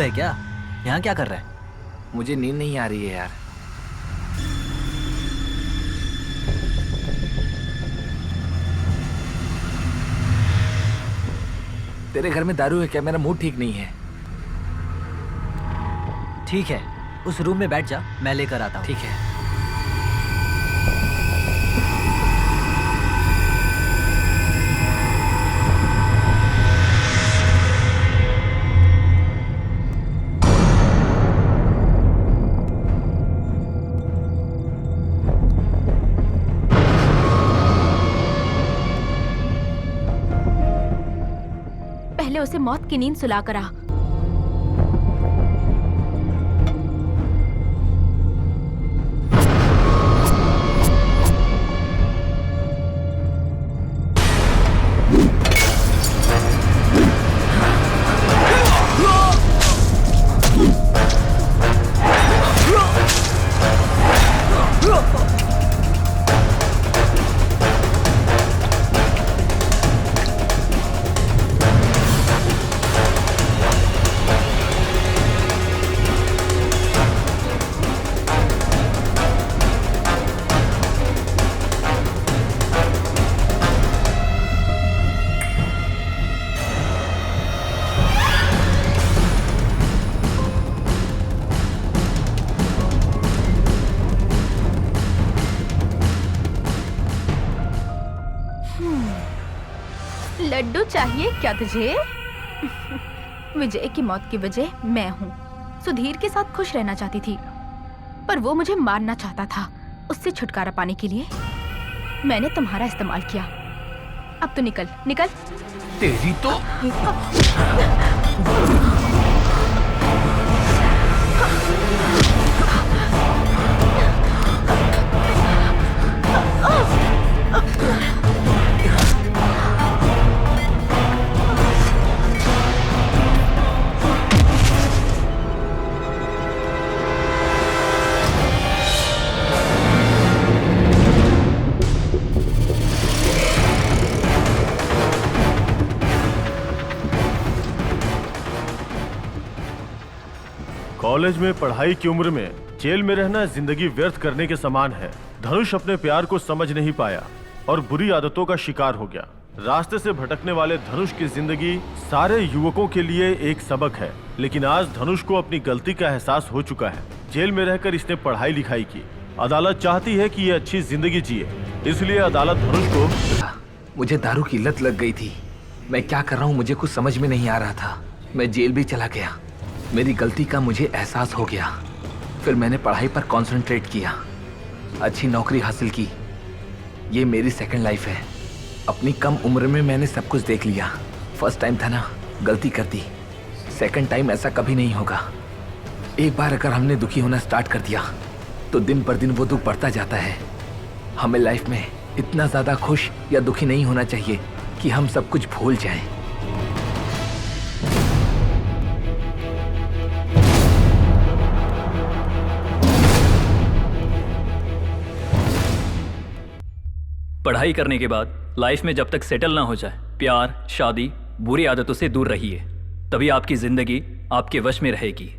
है क्या? यहाँ क्या कर रहा है? मुझे नींद नहीं आ रही है यार। तेरे घर में दारू है क्या? मेरा मूड ठीक नहीं है। ठीक है, उस रूम में बैठ जा, मैं लेकर आता हूँ। ठीक है। पहले उसे मौत की नींद सुला कर आ। लड्डू चाहिए क्या तुझे? विजय की मौत की वजह मैं हूँ। सुधीर के साथ खुश रहना चाहती थी, पर वो मुझे मारना चाहता था। उससे छुटकारा पाने के लिए मैंने तुम्हारा इस्तेमाल किया। अब तो निकल निकल। तेरी तो कॉलेज में पढ़ाई की उम्र में जेल में रहना जिंदगी व्यर्थ करने के समान है। धनुष अपने प्यार को समझ नहीं पाया और बुरी आदतों का शिकार हो गया। रास्ते से भटकने वाले धनुष की जिंदगी सारे युवकों के लिए एक सबक है, लेकिन आज धनुष को अपनी गलती का एहसास हो चुका है। जेल में रहकर इसने पढ़ाई लिखाई की। अदालत चाहती है कि ये अच्छी जिंदगी जिए, इसलिए अदालत धनुष को। मुझे दारू की लत लग गई थी। मैं क्या कर रहा हूँ मुझे कुछ समझ में नहीं आ रहा था। मैं जेल भी चला गया। मेरी गलती का मुझे एहसास हो गया। फिर मैंने पढ़ाई पर कंसंट्रेट किया, अच्छी नौकरी हासिल की। ये मेरी सेकंड लाइफ है। अपनी कम उम्र में मैंने सब कुछ देख लिया। फर्स्ट टाइम था ना, गलती कर दी। सेकंड टाइम ऐसा कभी नहीं होगा। एक बार अगर हमने दुखी होना स्टार्ट कर दिया तो दिन पर दिन वो दुख बढ़ता जाता है। हमें लाइफ में इतना ज़्यादा खुश या दुखी नहीं होना चाहिए कि हम सब कुछ भूल जाएं। पढ़ाई करने के बाद लाइफ में जब तक सेटल ना हो जाए, प्यार, शादी, बुरी आदतों से दूर रहिए। तभी आपकी जिंदगी आपके वश में रहेगी।